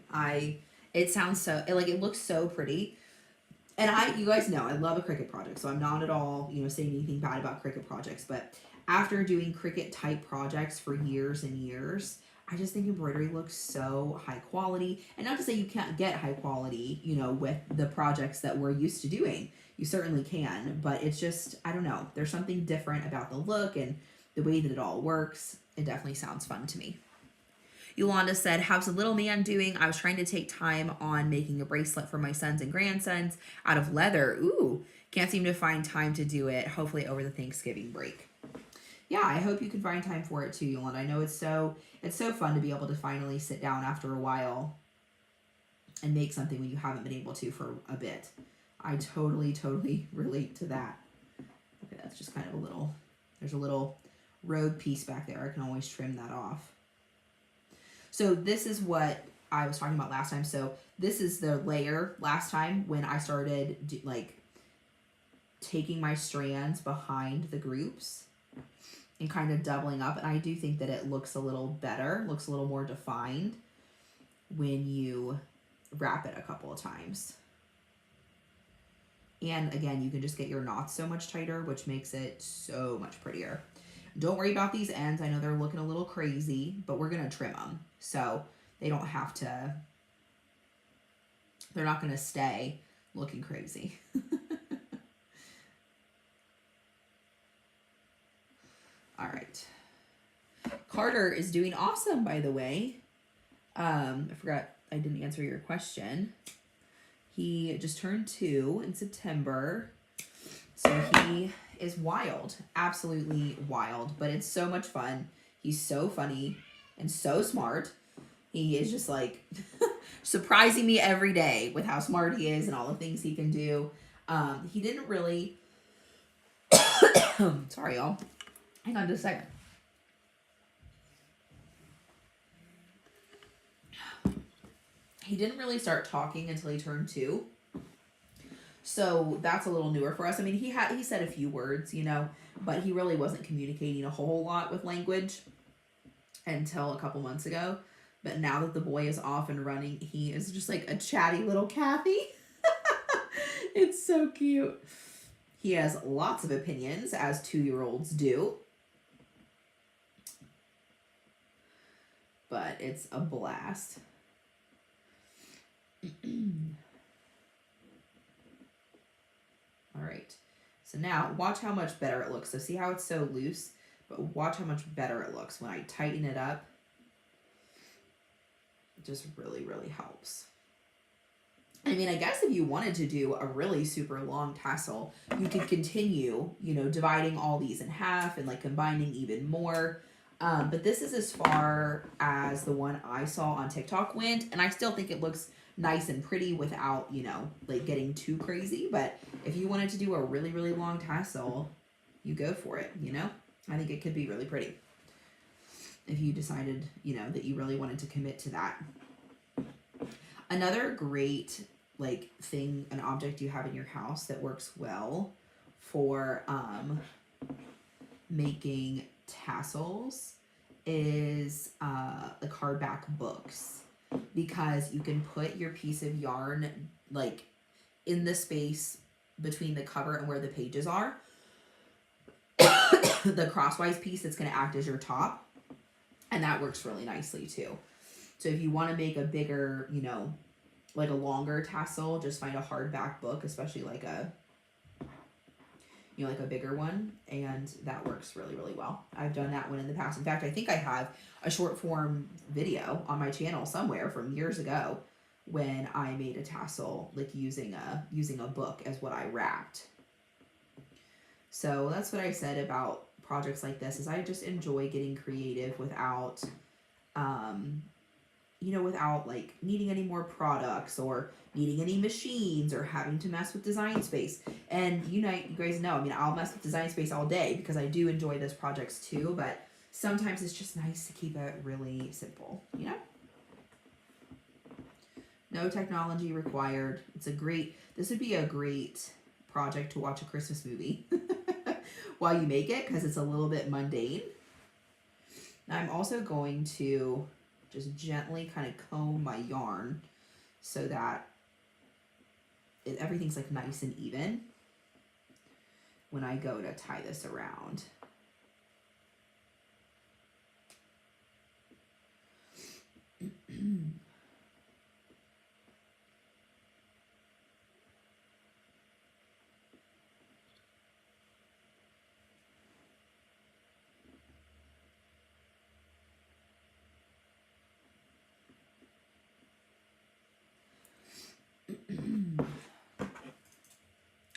It sounds so, it looks so pretty. And you guys know, I love a Cricut project, so I'm not at all, saying anything bad about Cricut projects, but after doing Cricut type projects for years and years, I just think embroidery looks so high quality. And not to say you can't get high quality, with the projects that we're used to doing. You certainly can, but it's just, I don't know, there's something different about the look and the way that it all works. It definitely sounds fun to me. Yolanda said, how's the little man doing? I was trying to take time on making a bracelet for my sons and grandsons out of leather. Ooh, can't seem to find time to do it. Hopefully over the Thanksgiving break. Yeah, I hope you can find time for it too, Yolanda. I know it's so fun to be able to finally sit down after a while and make something when you haven't been able to for a bit. I totally relate to that. Okay, that's just kind of there's a little rogue piece back there. I can always trim that off. So this is what I was talking about last time. So this is the layer last time when I started taking my strands behind the groups and kind of doubling up. And I do think that it looks a little better, looks a little more defined when you wrap it a couple of times. And again, you can just get your knots so much tighter, which makes it so much prettier. Don't worry about these ends. I know they're looking a little crazy, but we're going to trim them. So they don't have to, they're not going to stay looking crazy. All right. Carter is doing awesome, by the way. I forgot I didn't answer your question. He just turned 2 in September. So he is wild, absolutely wild, but it's so much fun. He's so funny and so smart. He is just like surprising me every day with how smart he is and all the things he can do. He didn't really, sorry y'all, hang on just a second. He didn't really start talking until he turned 2. So that's a little newer for us. I mean, he said a few words, but he really wasn't communicating a whole lot with language until a couple months ago. But now that the boy is off and running, he is just like a chatty little Kathy. It's so cute. He has lots of opinions, as 2-year-olds do. But it's a blast. All right. So now watch how much better it looks. So see how it's so loose, but watch how much better it looks when I tighten it up. It just really, really helps. I mean, I guess if you wanted to do a really super long tassel, you could continue, you know, dividing all these in half and like combining even more. But this is as far as the one I saw on TikTok went, and I still think it looks nice and pretty without, you know, like getting too crazy. But if you wanted to do a really, really long tassel, you go for it, you know? I think it could be really pretty if you decided, you know, that you really wanted to commit to that. Another great like thing, an object you have in your house that works well for making tassels is like hardback books, because you can put your piece of yarn like in the space between the cover and where the pages are. The crosswise piece that's going to act as your top, and that works really nicely too. So if you want to make a bigger, you know, like a longer tassel, just find a hardback book, especially like a, you know, like a bigger one, and that works really, really well. I've done that one in the past. In fact, I think I have a short form video on my channel somewhere from years ago when I made a tassel like using a book as what I wrapped. So that's what I said about projects like this, is I just enjoy getting creative without you know, without like needing any more products or needing any machines or having to mess with design space. And you know, you guys know, I mean, I'll mess with design space all day because I do enjoy those projects too, but sometimes it's just nice to keep it really simple, you know? No technology required. This would be a great project to watch a Christmas movie while you make it, because it's a little bit mundane. Now I'm also going to just gently kind of comb my yarn so that everything's like nice and even when I go to tie this around.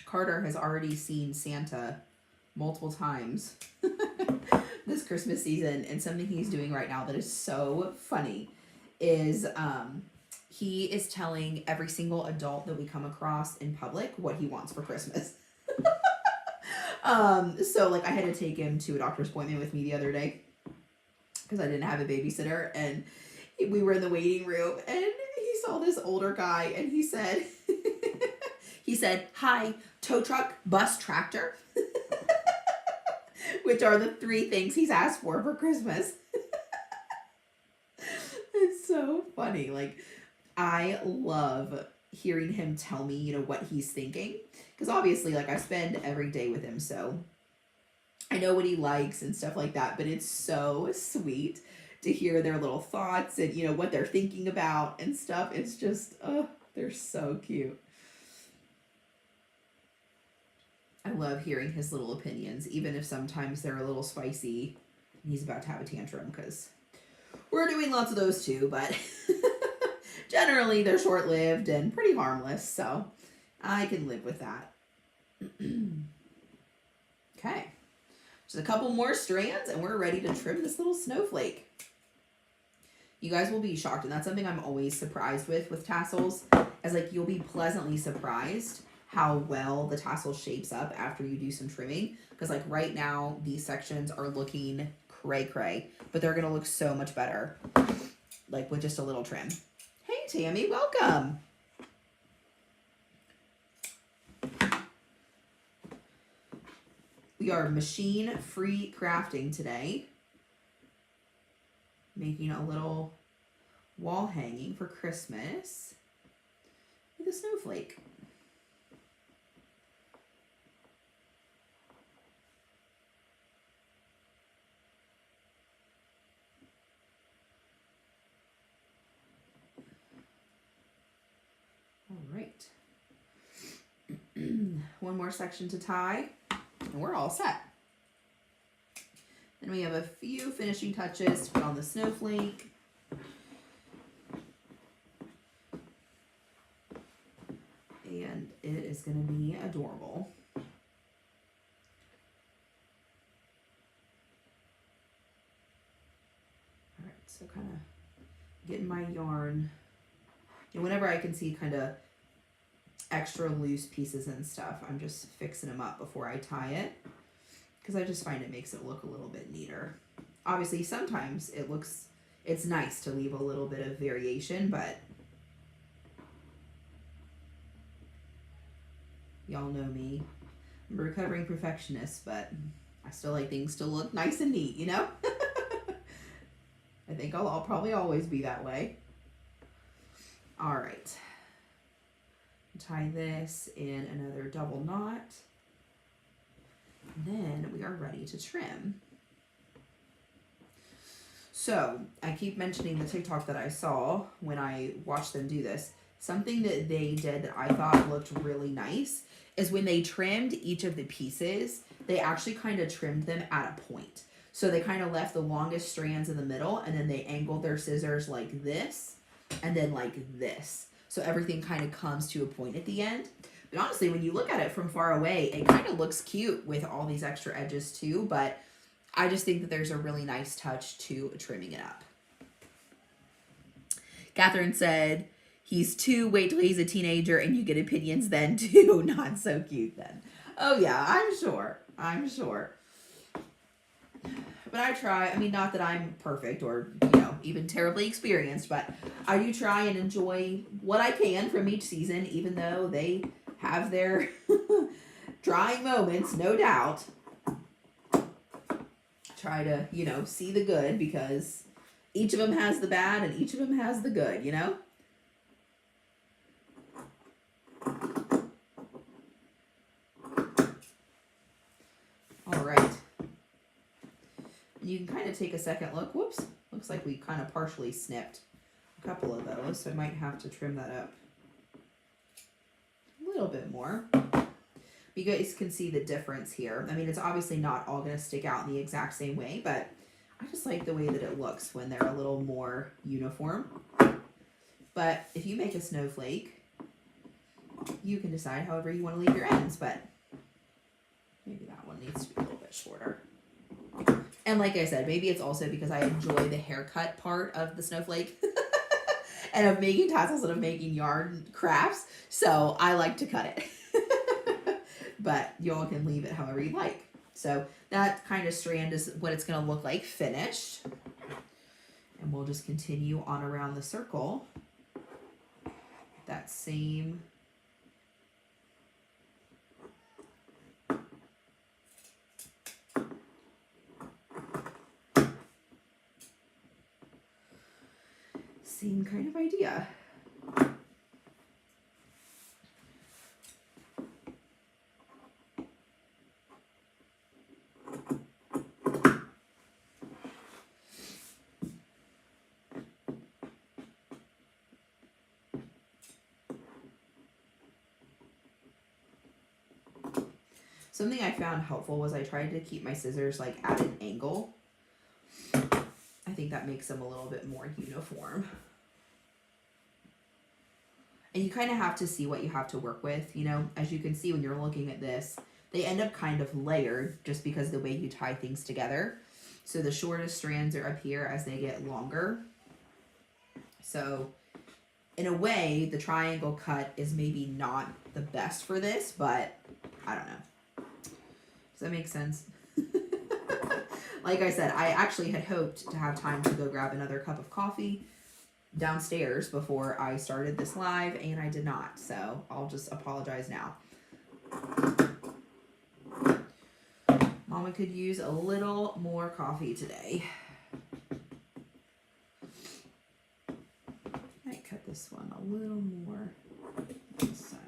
Carter has already seen Santa multiple times this Christmas season, and something he's doing right now that is so funny is he is telling every single adult that we come across in public what he wants for Christmas. So like I had to take him to a doctor's appointment with me the other day because I didn't have a babysitter, and we were in the waiting room and he saw this older guy and he said he said, "Hi, tow truck, bus, tractor," which are the 3 things he's asked for Christmas. It's so funny. Like, I love hearing him tell me, you know, what he's thinking. Because obviously, like, I spend every day with him, so I know what he likes and stuff like that. But it's so sweet to hear their little thoughts and, you know, what they're thinking about and stuff. It's just, oh, they're so cute. I love hearing his little opinions, even if sometimes they're a little spicy and he's about to have a tantrum, because we're doing lots of those too, but generally they're short-lived and pretty harmless, so I can live with that. Okay, just a couple more strands and we're ready to trim this little snowflake. You guys will be shocked, and that's something I'm always surprised with tassels, as like you'll be pleasantly surprised how well the tassel shapes up after you do some trimming. Because like right now, these sections are looking cray-cray, but they're gonna look so much better like with just a little trim. Hey Tammy, welcome. We are machine-free crafting today. Making a little wall hanging for Christmas with a snowflake. All right. One more section to tie, and we're all set. Then we have a few finishing touches to put on the snowflake. And it is going to be adorable. All right, so kind of getting my yarn. And whenever I can see kind of extra loose pieces and stuff, I'm just fixing them up before I tie it, because I just find it makes it look a little bit neater. Obviously, sometimes it's nice to leave a little bit of variation, but y'all know me. I'm a recovering perfectionist, but I still like things to look nice and neat, you know? I think I'll probably always be that way. All right. Tie this in another double knot. And then we are ready to trim. So I keep mentioning the TikTok that I saw when I watched them do this. Something that they did that I thought looked really nice is when they trimmed each of the pieces, they actually kind of trimmed them at a point. So they kind of left the longest strands in the middle, and then they angled their scissors like this and then like this. So everything kind of comes to a point at the end. But honestly, when you look at it from far away, it kind of looks cute with all these extra edges too. But I just think that there's a really nice touch to trimming it up. Catherine said, he's 2, wait till he's a teenager and you get opinions then too. Not so cute then. Oh yeah, I'm sure. I'm sure. But I try, I mean, not that I'm perfect or, you know, even terribly experienced, but I do try and enjoy what I can from each season, even though they have their trying moments, no doubt. Try to, you know, see the good, because each of them has the bad and each of them has the good, you know? All right. And you can kind of take a second look. Whoops. Looks like we kind of partially snipped a couple of those, so I might have to trim that up a little bit more. You guys can see the difference here. I mean, it's obviously not all going to stick out in the exact same way, but I just like the way that it looks when they're a little more uniform. But if you make a snowflake, you can decide however you want to leave your ends, but maybe that one needs to be a little bit shorter. And like I said, maybe it's also because I enjoy the haircut part of the snowflake and of making tassels and of making yarn crafts. So I like to cut it. But y'all can leave it however you like. So that kind of strand is what it's going to look like finished. And we'll just continue on around the circle. That same kind of idea. Something I found helpful was I tried to keep my scissors like at an angle. I think that makes them a little bit more uniform. And you kind of have to see what you have to work with, you know. As you can see when you're looking at this, they end up kind of layered just because the way you tie things together. So the shortest strands are up here as they get longer. So in a way, the triangle cut is maybe not the best for this, but I don't know. Does that make sense? Like I said, I actually had hoped to have time to go grab another cup of coffee downstairs before I started this live, and I did not, so I'll just apologize now. Mama could use a little more coffee today. a little more on this side.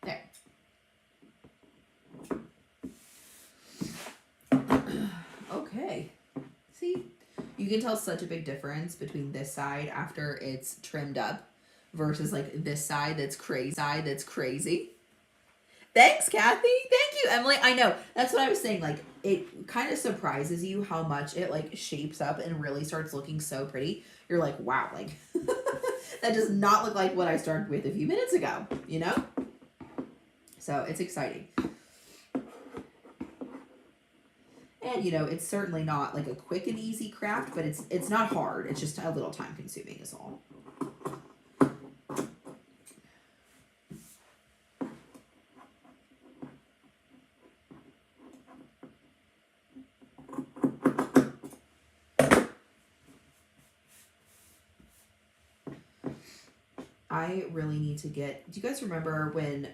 There. Okay. See? You can tell such a big difference between this side after it's trimmed up versus like this side that's crazy. Thanks, Kathy. Thank you, Emily. I know. That's what I was saying. Like, it kind of surprises you how much it like shapes up and really starts looking so pretty. You're like, wow, like that does not look like what I started with a few minutes ago, you know? So it's exciting. And you know, it's certainly not like a quick and easy craft, but it's not hard. It's just a little time consuming is all. I really need to get, do you guys remember when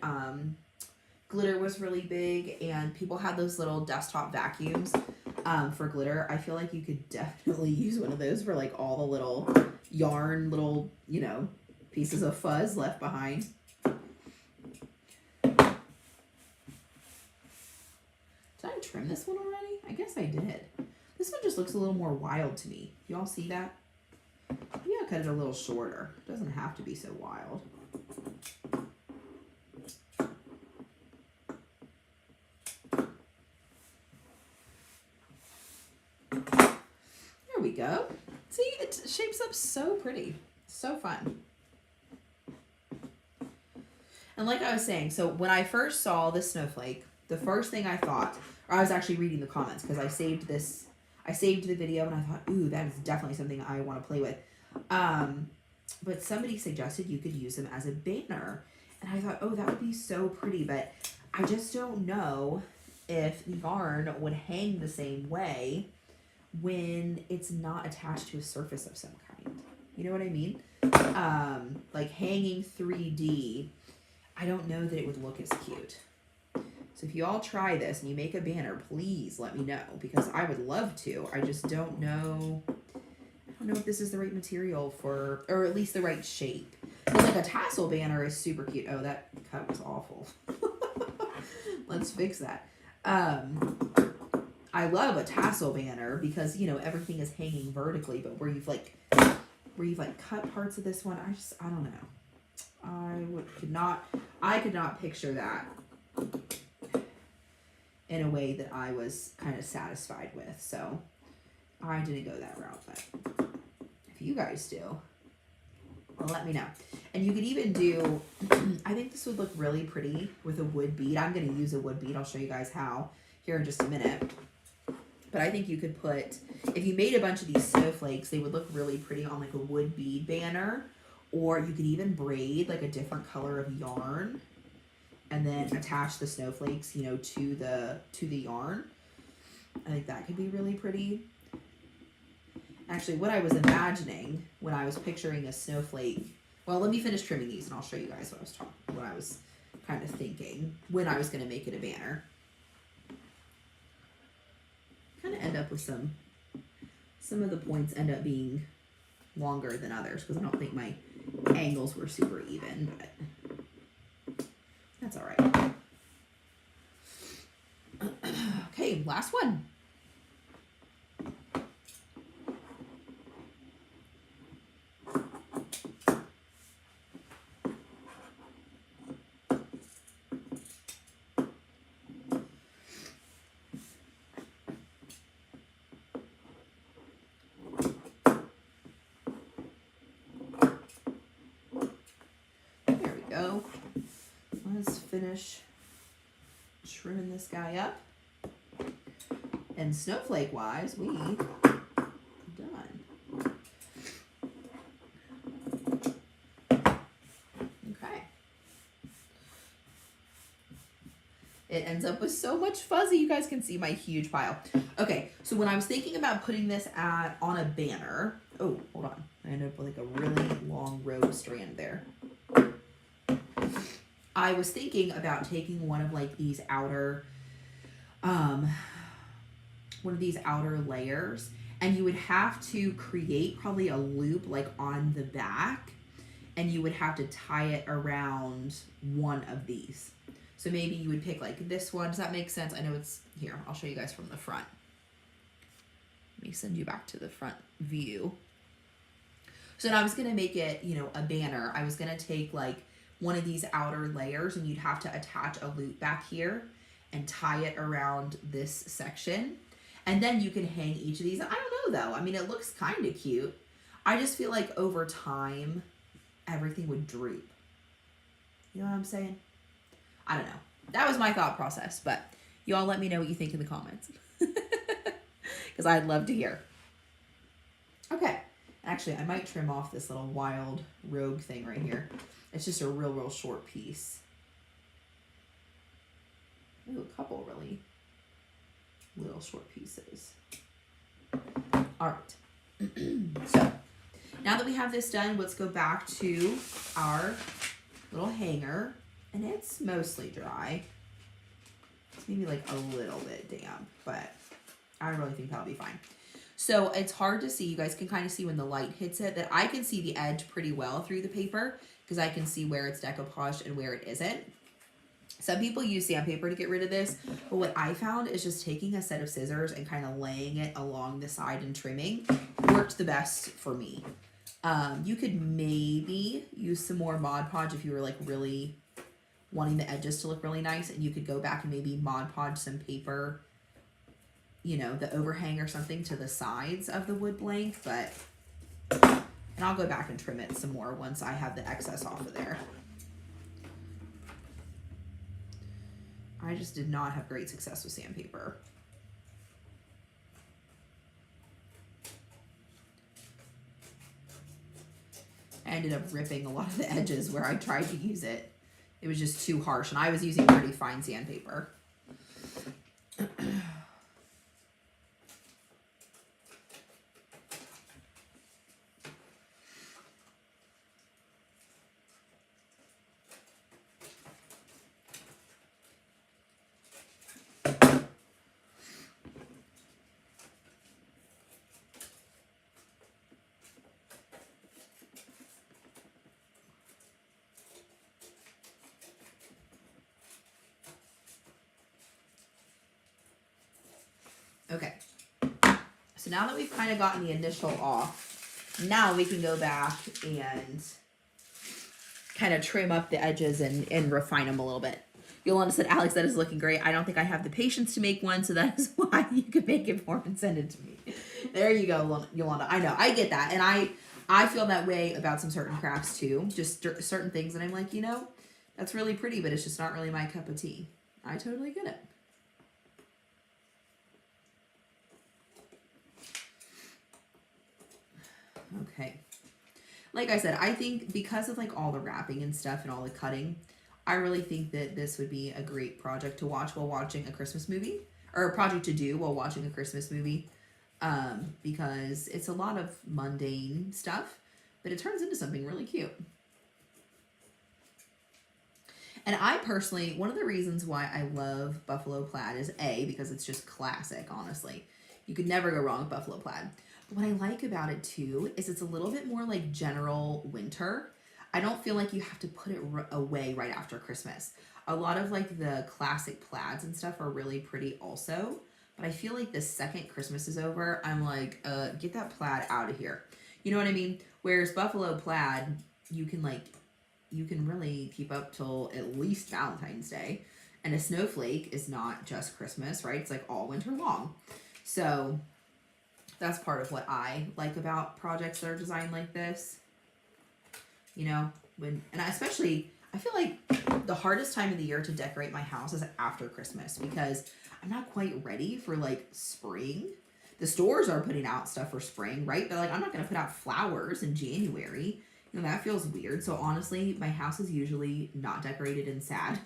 glitter was really big and people had those little desktop vacuums for glitter? I feel like you could definitely use one of those for like all the little yarn, little, you know, pieces of fuzz left behind. Did I trim this one already? I guess I did. This one just looks a little more wild to me. You all see that? Maybe I'll cut it a little shorter. It doesn't have to be so wild. There we go. See, it shapes up so pretty. So fun. And like I was saying, so when I first saw this snowflake, the first thing I thought, or I was actually reading the comments because I saved the video and I thought, ooh, that is definitely something I want to play with. But somebody suggested you could use them as a banner. And I thought, oh, that would be so pretty. But I just don't know if the yarn would hang the same way when it's not attached to a surface of some kind. You know what I mean? Like hanging 3D, I don't know that it would look as cute. So if you all try this and you make a banner, please let me know because I would love to. I just don't know. I don't know if this is the right material for, or at least the right shape. But like a tassel banner is super cute. Oh, that cut was awful. Let's fix that. I love a tassel banner because, you know, everything is hanging vertically, but where you've like cut parts of this one, I don't know. I could not picture that in a way that I was kind of satisfied with. So I didn't go that route, but if you guys do, well, let me know. And you could even do, I think this would look really pretty with a wood bead. I'm going to use a wood bead. I'll show you guys how here in just a minute. But I think you could put, if you made a bunch of these snowflakes, they would look really pretty on like a wood bead banner. Or you could even braid like a different color of yarn and then attach the snowflakes, you know, to the yarn. I think that could be really pretty. Actually, what I was imagining when I was picturing a snowflake, well, let me finish trimming these and I'll show you guys what I was kind of thinking when I was going to make it a banner. Kind of end up with some of the points end up being longer than others because I don't think my angles were super even, but that's all right. Okay, last one. Let's finish trimming this guy up. And snowflake wise, we are done. Okay. It ends up with so much fuzzy. You guys can see my huge pile. Okay, so when I was thinking about putting this on a banner, oh, hold on. I ended up with like a really long row strand there. I was thinking about taking one of like these outer, one of these outer layers, and you would have to create probably a loop like on the back, and you would have to tie it around one of these. So maybe you would pick like this one. Does that make sense? I know it's here. I'll show you guys from the front. Let me send you back to the front view. So now I was going to make it, you know, a banner. I was going to take like one of these outer layers, and you'd have to attach a loop back here and tie it around this section. And then you can hang each of these. I don't know though. I mean, it looks kind of cute. I just feel like over time, everything would droop. You know what I'm saying? I don't know. That was my thought process, but you all let me know what you think in the comments. Because I'd love to hear. Okay. Actually, I might trim off this little wild rogue thing right here. It's just a real short piece. Ooh, a couple really little short pieces. All right. So now that we have this done, let's go back to our little hanger, and it's mostly dry. It's maybe like a little bit damp, but I really think that'll be fine. So it's hard to see. You guys can kind of see when the light hits it, that I can see the edge pretty well through the paper because I can see where it's decoupaged and where it isn't. Some people use sandpaper to get rid of this, but what I found is just taking a set of scissors and kind of laying it along the side and trimming worked the best for me. You could maybe use some more Mod Podge if you were like really wanting the edges to look really nice, and you could go back and maybe Mod Podge some paper, you know, the overhang or something to the sides of the wood blank, but, and I'll go back and trim it some more once I have the excess off of there. I just did not have great success with sandpaper. I ended up ripping a lot of the edges where I tried to use it. It was just too harsh, and I was using pretty fine sandpaper. Okay, so now that we've kind of gotten the initial off, now we can go back and kind of trim up the edges and refine them a little bit. Yolanda said, Alex, that is looking great. I don't think I have the patience to make one, so that is why you can make it for and send it to me. There you go, Yolanda. I know, I get that. And I feel that way about some certain crafts too. Just certain things that I'm like, you know, that's really pretty, but it's just not really my cup of tea. I totally get it. Okay. Like I said, I think because of like all the wrapping and stuff and all the cutting, I really think that this would be a great project to watch while watching a Christmas movie, or a project to do while watching a Christmas movie, because it's a lot of mundane stuff, but it turns into something really cute. And I personally, one of the reasons why I love buffalo plaid is A, because it's just classic, honestly. You could never go wrong with buffalo plaid. But what I like about it too is it's a little bit more like general winter. I don't feel like you have to put it away right after Christmas. A lot of like the classic plaids and stuff are really pretty also. But I feel like the second Christmas is over, I'm like, get that plaid out of here. You know what I mean? Whereas buffalo plaid, you can really keep up till at least Valentine's Day. And a snowflake is not just Christmas, right? It's like all winter long. So that's part of what I like about projects that are designed like this. You know, and especially, I feel like the hardest time of the year to decorate my house is after Christmas, because I'm not quite ready for like spring. The stores are putting out stuff for spring, right? But like, I'm not going to put out flowers in January. You know, that feels weird. So honestly, my house is usually not decorated and sad.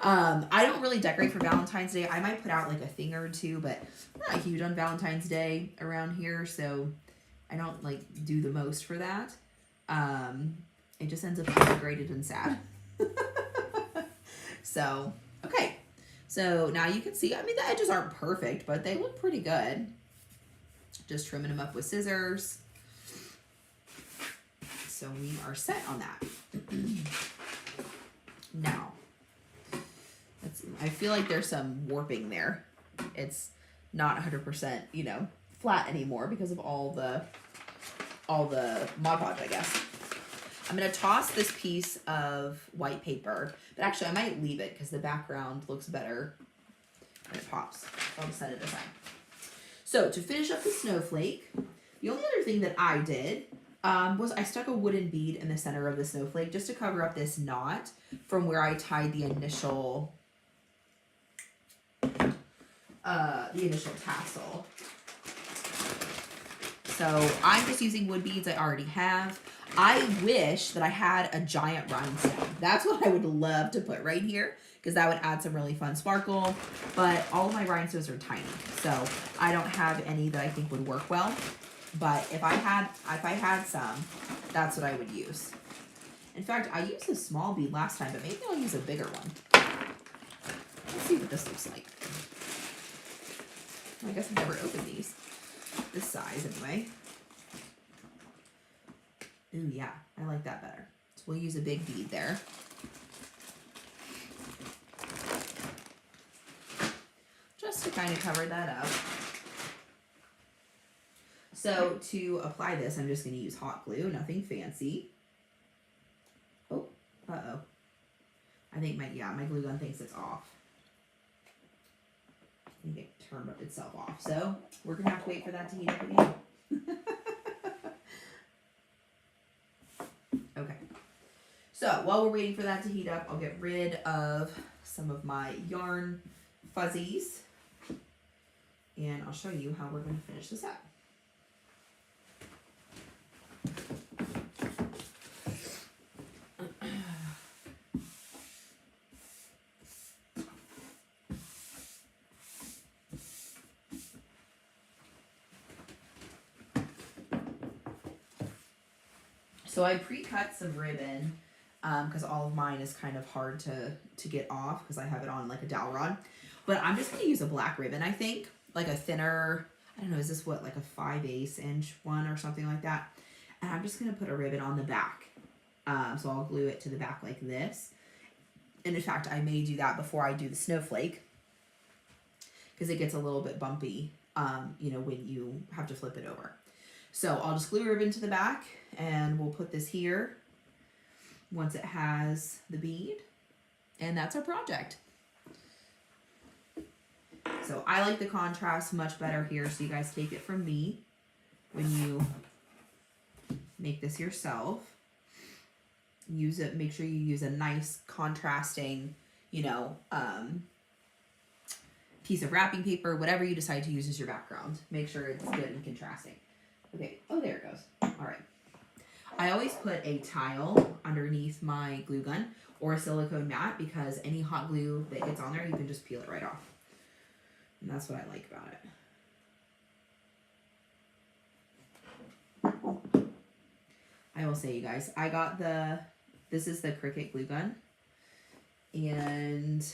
I don't really decorate for Valentine's Day. I might put out like a thing or two, but I'm not huge on Valentine's Day around here, so I don't like do the most for that. It just ends up decorated and sad. So, okay. So now you can see, I mean, the edges aren't perfect, but they look pretty good. Just trimming them up with scissors. So we are set on that. Now, I feel like there's some warping there. It's not 100%, you know, flat anymore because of all the Mod Podge, I guess. I'm going to toss this piece of white paper, but actually I might leave it because the background looks better when it pops. I'll just set it aside. So to finish up the snowflake, the only other thing that I did was I stuck a wooden bead in the center of the snowflake just to cover up this knot from where I tied the initial tassel. So I'm just using wood beads I already have. I wish that I had a giant rhinestone. That's what I would love to put right here because that would add some really fun sparkle. But all of my rhinestones are tiny, so I don't have any that I think would work well. But if I had some, that's what I would use. In fact, I used a small bead last time, but maybe I'll use a bigger one. Let's see what this looks like. I guess I've never opened these. This size, anyway. Ooh, yeah, I like that better. So we'll use a big bead there. Just to kind of cover that up. So to apply this, I'm just going to use hot glue, nothing fancy. Oh, uh-oh. I think my glue gun thinks it's off. I think it turned itself off. So we're going to have to wait for that to heat up again. Okay. So while we're waiting for that to heat up, I'll get rid of some of my yarn fuzzies. And I'll show you how we're going to finish this up. So I pre-cut some ribbon because all of mine is kind of hard to get off because I have it on like a dowel rod. But I'm just going to use a black ribbon, I think. Like a thinner, I don't know, is this what, like a 5/8 inch one or something like that? And I'm just going to put a ribbon on the back. So I'll glue it to the back like this. And in fact, I may do that before I do the snowflake because it gets a little bit bumpy, you know, when you have to flip it over. So I'll just glue a ribbon to the back and we'll put this here once it has the bead. And that's our project. So I like the contrast much better here, so you guys take it from me when you make this yourself. Use it, make sure you use a nice contrasting, you know, piece of wrapping paper, whatever you decide to use as your background. Make sure it's good and contrasting. Okay, oh, there it goes. All right. I always put a tile underneath my glue gun or a silicone mat because any hot glue that gets on there, you can just peel it right off. And that's what I like about it. I will say, you guys, I got this is the Cricut glue gun. And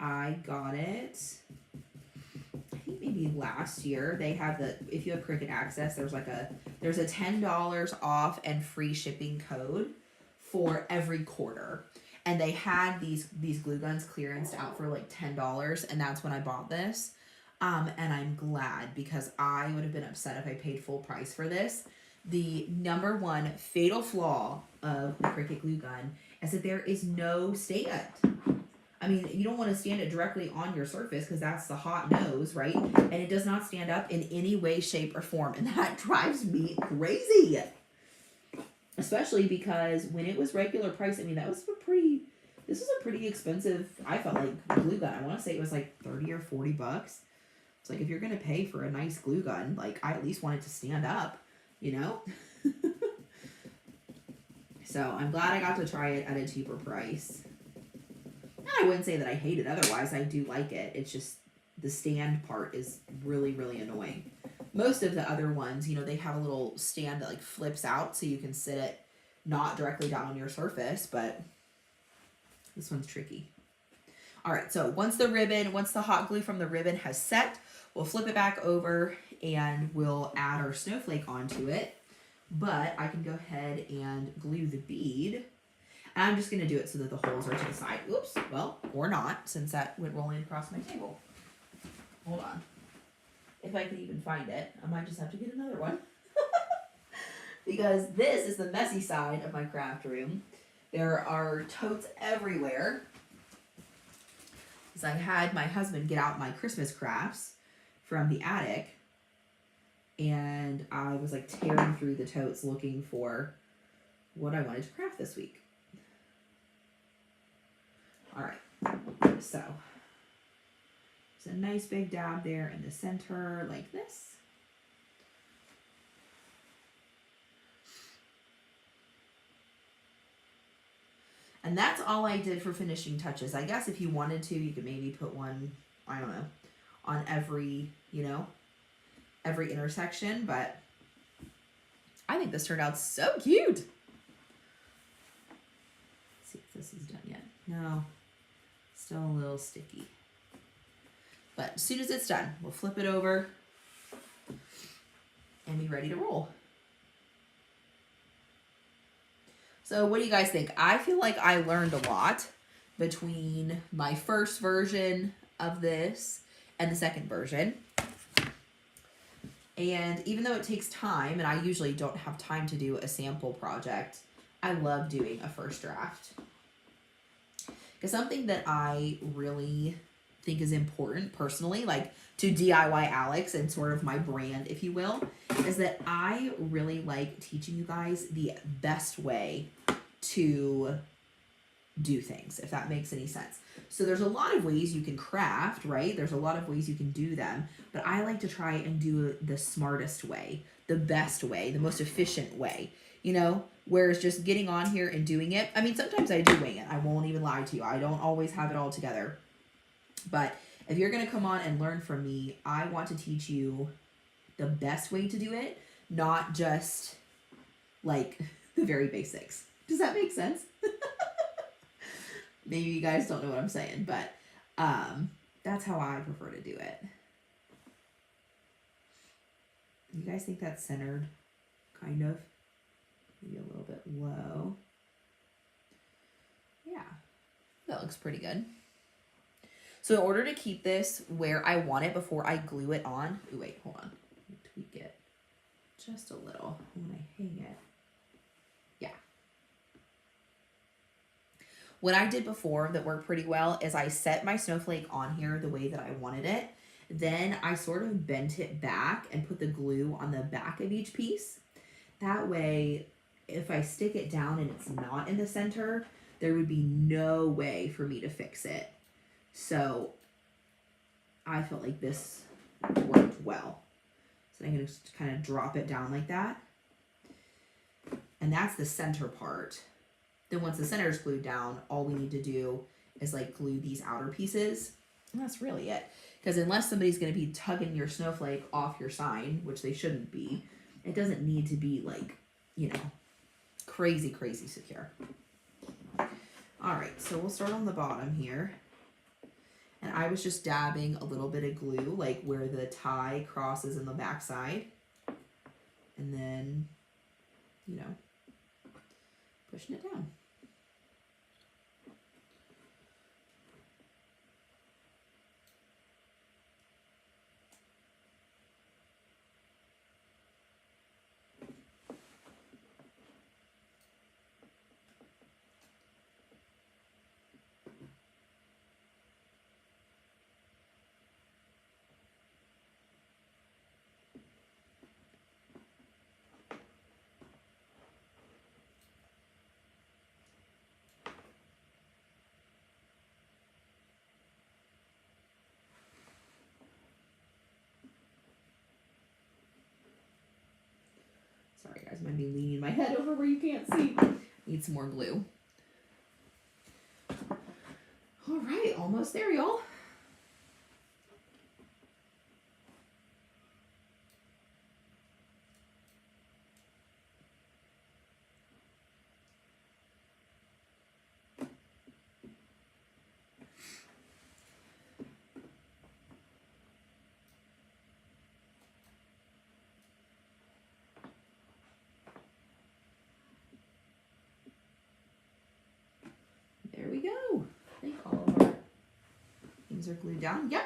I got it, I think maybe last year. They have if you have Cricut Access, there's a $10 off and free shipping code for every quarter. And they had these glue guns clearanced out for like $10, and that's when I bought this. And I'm glad because I would have been upset if I paid full price for this. The number one fatal flaw of the Cricut glue gun is that there is no stand. I mean, you don't want to stand it directly on your surface because that's the hot nose, right? And it does not stand up in any way, shape, or form. And that drives me crazy. Especially because when it was regular price, I mean, this was a pretty expensive, I felt like, glue gun. I want to say it was like 30 or 40 bucks. It's like, if you're going to pay for a nice glue gun, like, I at least want it to stand up, you know? So I'm glad I got to try it at a cheaper price. I wouldn't say that I hate it otherwise. I do like it. It's just the stand part is really, really annoying. Most of the other ones, you know, they have a little stand that like flips out so you can sit it not directly down on your surface, but This one's tricky. All right, so once the hot glue from the ribbon has set, we'll flip it back over and we'll add our snowflake onto it. But I can go ahead and glue the bead. And I'm just gonna do it so that the holes are to the side. Oops, well, or not, since that went rolling across my table. Hold on. If I can even find it, I might just have to get another one. Because this is the messy side of my craft room. There are totes everywhere. Because I had my husband get out my Christmas crafts from the attic. And I was like tearing through the totes looking for what I wanted to craft this week. All right, so it's a nice big dab there in the center like this. And that's all I did for finishing touches. I guess if you wanted to, you could maybe put one, I don't know, on every, every intersection, but I think this turned out so cute. Let's see if this is done yet. No, still a little sticky. But as soon as it's done, we'll flip it over and be ready to roll. So what do you guys think? I feel like I learned a lot between my first version of this and the second version. And even though it takes time, and I usually don't have time to do a sample project, I love doing a first draft. Because something that I really think is important personally, like to DIY Alex and sort of my brand, if you will, is that I really like teaching you guys the best way to do things, if that makes any sense. So there's a lot of ways you can craft, right? There's a lot of ways you can do them, but I like to try and do the smartest way, the best way, the most efficient way, whereas just getting on here and doing it. I mean, sometimes I do wing it. I won't even lie to you. I don't always have it all together. But if you're going to come on and learn from me, I want to teach you the best way to do it, not just like the very basics. Does that make sense? Maybe you guys don't know what I'm saying, but that's how I prefer to do it. You guys think that's centered? Kind of. Maybe a little bit low. Yeah, that looks pretty good. So in order to keep this where I want it before I glue it on, ooh, wait, hold on. Tweak it just a little when I hang it. Yeah. What I did before that worked pretty well is I set my snowflake on here the way that I wanted it. Then I sort of bent it back and put the glue on the back of each piece. That way, if I stick it down and it's not in the center, there would be no way for me to fix it. So I felt like this worked well. So I'm going to just kind of drop it down like that. And that's the center part. Then once the center is glued down, all we need to do is like glue these outer pieces. And that's really it. Because unless somebody's going to be tugging your snowflake off your sign, which they shouldn't be, it doesn't need to be like, crazy, crazy secure. All right, so we'll start on the bottom here. And I was just dabbing a little bit of glue, like where the tie crosses in the back side. And then, pushing it down. Sorry guys, I might be leaning my head over where you can't see. Need some more glue. All right, almost there, y'all. These are glued down. Yep.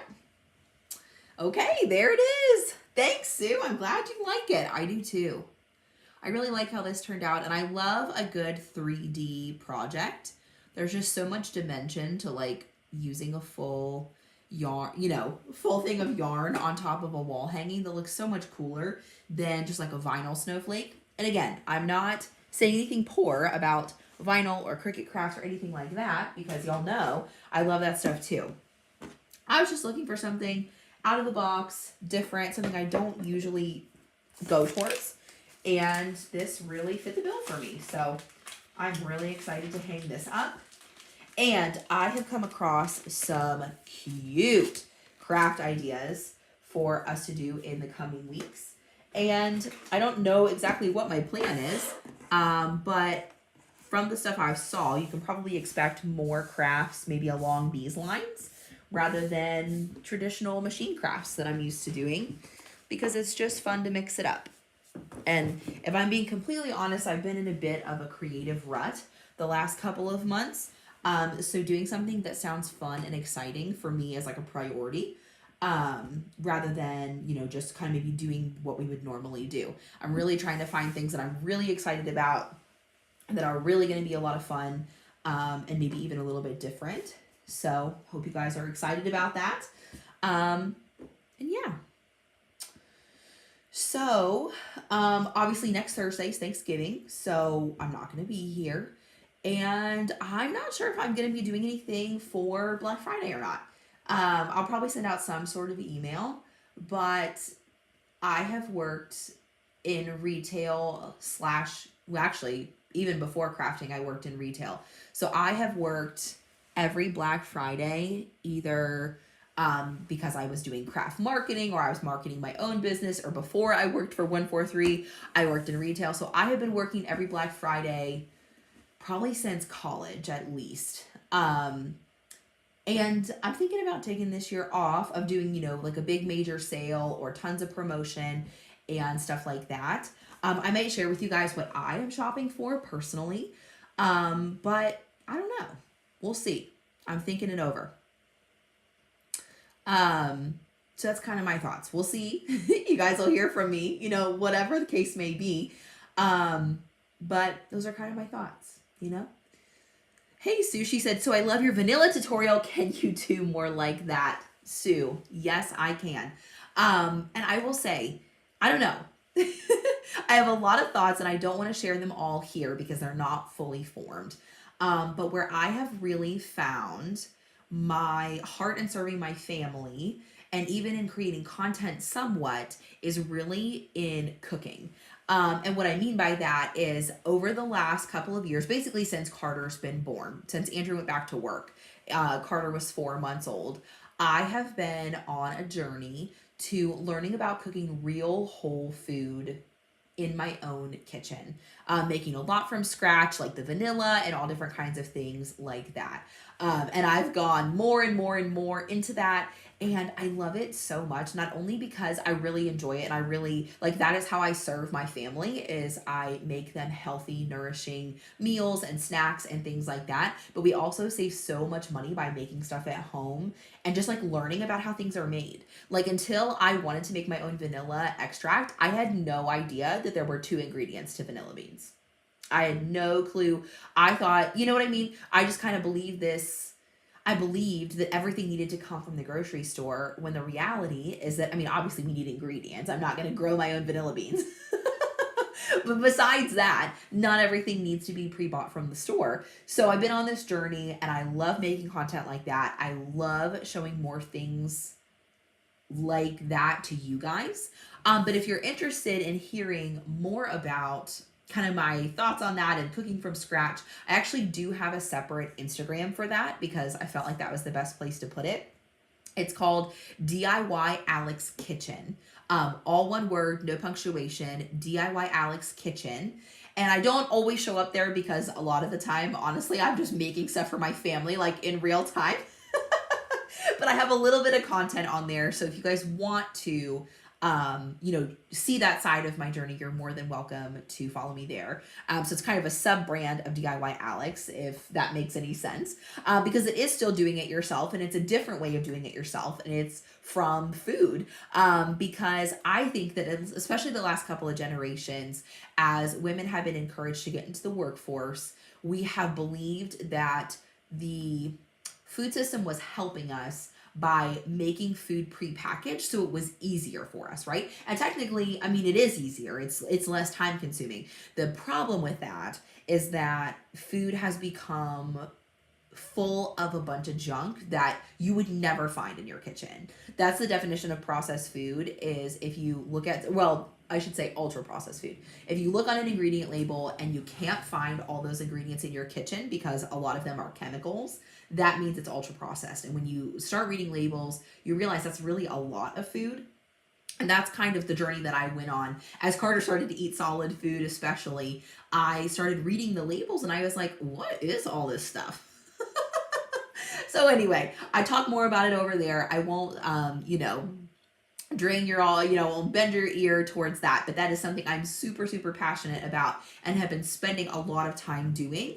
Okay, there it is. Thanks, Sue. I'm glad you like it. I do too. I really like how this turned out, and I love a good 3D project. There's just so much dimension to like using a full yarn, full thing of yarn on top of a wall hanging that looks so much cooler than just like a vinyl snowflake. And again, I'm not saying anything poor about vinyl or Cricut crafts or anything like that, because y'all know I love that stuff too. I was just looking for something out of the box, different, something I don't usually go towards. And this really fit the bill for me. So I'm really excited to hang this up. And I have come across some cute craft ideas for us to do in the coming weeks. And I don't know exactly what my plan is, but from the stuff I saw, you can probably expect more crafts maybe along these lines rather than traditional machine crafts that I'm used to doing, because it's just fun to mix it up. And if I'm being completely honest, I've been in a bit of a creative rut the last couple of months. So doing something that sounds fun and exciting for me is like a priority, rather than, just kind of maybe doing what we would normally do. I'm really trying to find things that I'm really excited about, that are really going to be a lot of fun, and maybe even a little bit different. So hope you guys are excited about that. And yeah. So, obviously next Thursday is Thanksgiving, so I'm not going to be here. And I'm not sure if I'm going to be doing anything for Black Friday or not. I'll probably send out some sort of email, but I have worked in retail actually, even before crafting, I worked in retail. So I have worked every Black Friday, either because I was doing craft marketing or I was marketing my own business, or before I worked for 143, I worked in retail. So I have been working every Black Friday probably since college at least. And I'm thinking about taking this year off of doing, like a big major sale or tons of promotion and stuff like that. I might share with you guys what I am shopping for personally. But I don't know. We'll see. I'm thinking it over. So that's kind of my thoughts. We'll see. You guys will hear from me, whatever the case may be. But those are kind of my thoughts, Hey, Sue, she said, so I love your vanilla tutorial. Can you do more like that, Sue? Yes, I can. And I will say, I don't know. I have a lot of thoughts and I don't want to share them all here because they're not fully formed. But where I have really found my heart in serving my family and even in creating content somewhat is really in cooking. And what I mean by that is over the last couple of years, basically since Carter's been born, since Andrew went back to work, Carter was 4 months old, I have been on a journey to learning about cooking real whole food in my own kitchen, making a lot from scratch, like the vanilla and all different kinds of things like that. And I've gone more and more and more into that. And I love it so much, not only because I really enjoy it and I really like that is how I serve my family, is I make them healthy, nourishing meals and snacks and things like that. But we also save so much money by making stuff at home and just like learning about how things are made. Like until I wanted to make my own vanilla extract, I had no idea that there were 2 ingredients to vanilla beans. I had no clue. I thought, you know what I mean? I just kind of believed this. I believed that everything needed to come from the grocery store, when the reality is that, obviously we need ingredients. I'm not going to grow my own vanilla beans. But besides that, not everything needs to be pre-bought from the store. So I've been on this journey and I love making content like that. I love showing more things like that to you guys. But if you're interested in hearing more about kind of my thoughts on that and cooking from scratch, I actually do have a separate Instagram for that because I felt like that was the best place to put it. It's called DIY Alex Kitchen. All one word, no punctuation, DIY Alex Kitchen. And I don't always show up there because a lot of the time, honestly, I'm just making stuff for my family, like in real time. But I have a little bit of content on there. So if you guys want to see that side of my journey, you're more than welcome to follow me there. So it's kind of a sub brand of DIY Alex, if that makes any sense, because it is still doing it yourself, and it's a different way of doing it yourself, and it's from food. Because I think that especially the last couple of generations, as women have been encouraged to get into the workforce, we have believed that the food system was helping us by making food prepackaged, so it was easier for us, right? And technically, I mean, it is easier. It's less time consuming. The problem with that is that food has become full of a bunch of junk that you would never find in your kitchen. That's the definition of processed food, is if you look at, well, I should say ultra processed food. If you look on an ingredient label and you can't find all those ingredients in your kitchen because a lot of them are chemicals, that means it's ultra processed. And when you start reading labels, you realize that's really a lot of food. And that's kind of the journey that I went on. As Carter started to eat solid food, especially, I started reading the labels and I was like, what is all this stuff? So anyway, I talk more about it over there. I won't, drain your all, bend your ear towards that. But that is something I'm super, super passionate about and have been spending a lot of time doing.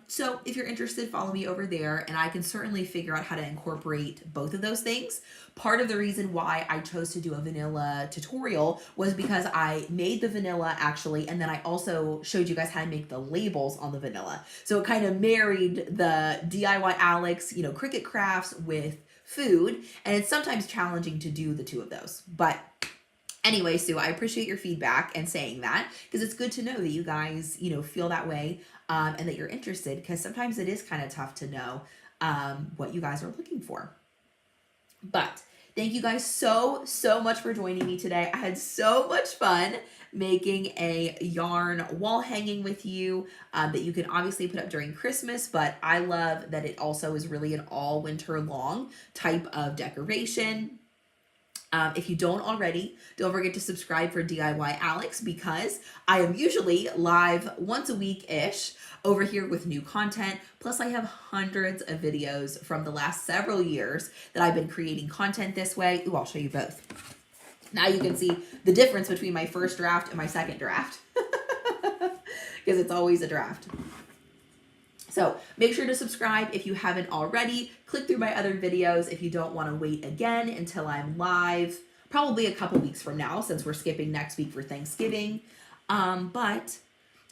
So if you're interested, follow me over there, and I can certainly figure out how to incorporate both of those things. Part of the reason why I chose to do a vanilla tutorial was because I made the vanilla actually, and then I also showed you guys how to make the labels on the vanilla. So it kind of married the DIY Alex, Cricut crafts with food, and it's sometimes challenging to do the two of those. But anyway, Sue, I appreciate your feedback and saying that, because it's good to know that you guys, feel that way, and that you're interested, because sometimes it is kind of tough to know what you guys are looking for. But thank you guys so, so much for joining me today. I had so much fun making a yarn wall hanging with you that you can obviously put up during Christmas, but I love that it also is really an all winter long type of decoration. If you don't already, don't forget to subscribe for DIY Alex, because I am usually live once a week-ish over here with new content. Plus I have hundreds of videos from the last several years that I've been creating content this way. Ooh, I'll show you both. Now you can see the difference between my first draft and my second draft, because it's always a draft. So make sure to subscribe if you haven't already. Click through my other videos if you don't want to wait again until I'm live, probably a couple weeks from now, since we're skipping next week for Thanksgiving. But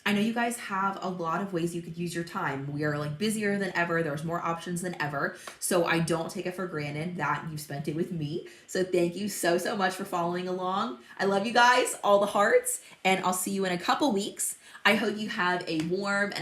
I know you guys have a lot of ways you could use your time. We are busier than ever. There's more options than ever. So I don't take it for granted that you've spent it with me. So thank you so, so much for following along. I love you guys, all the hearts, and I'll see you in a couple weeks. I hope you have a warm and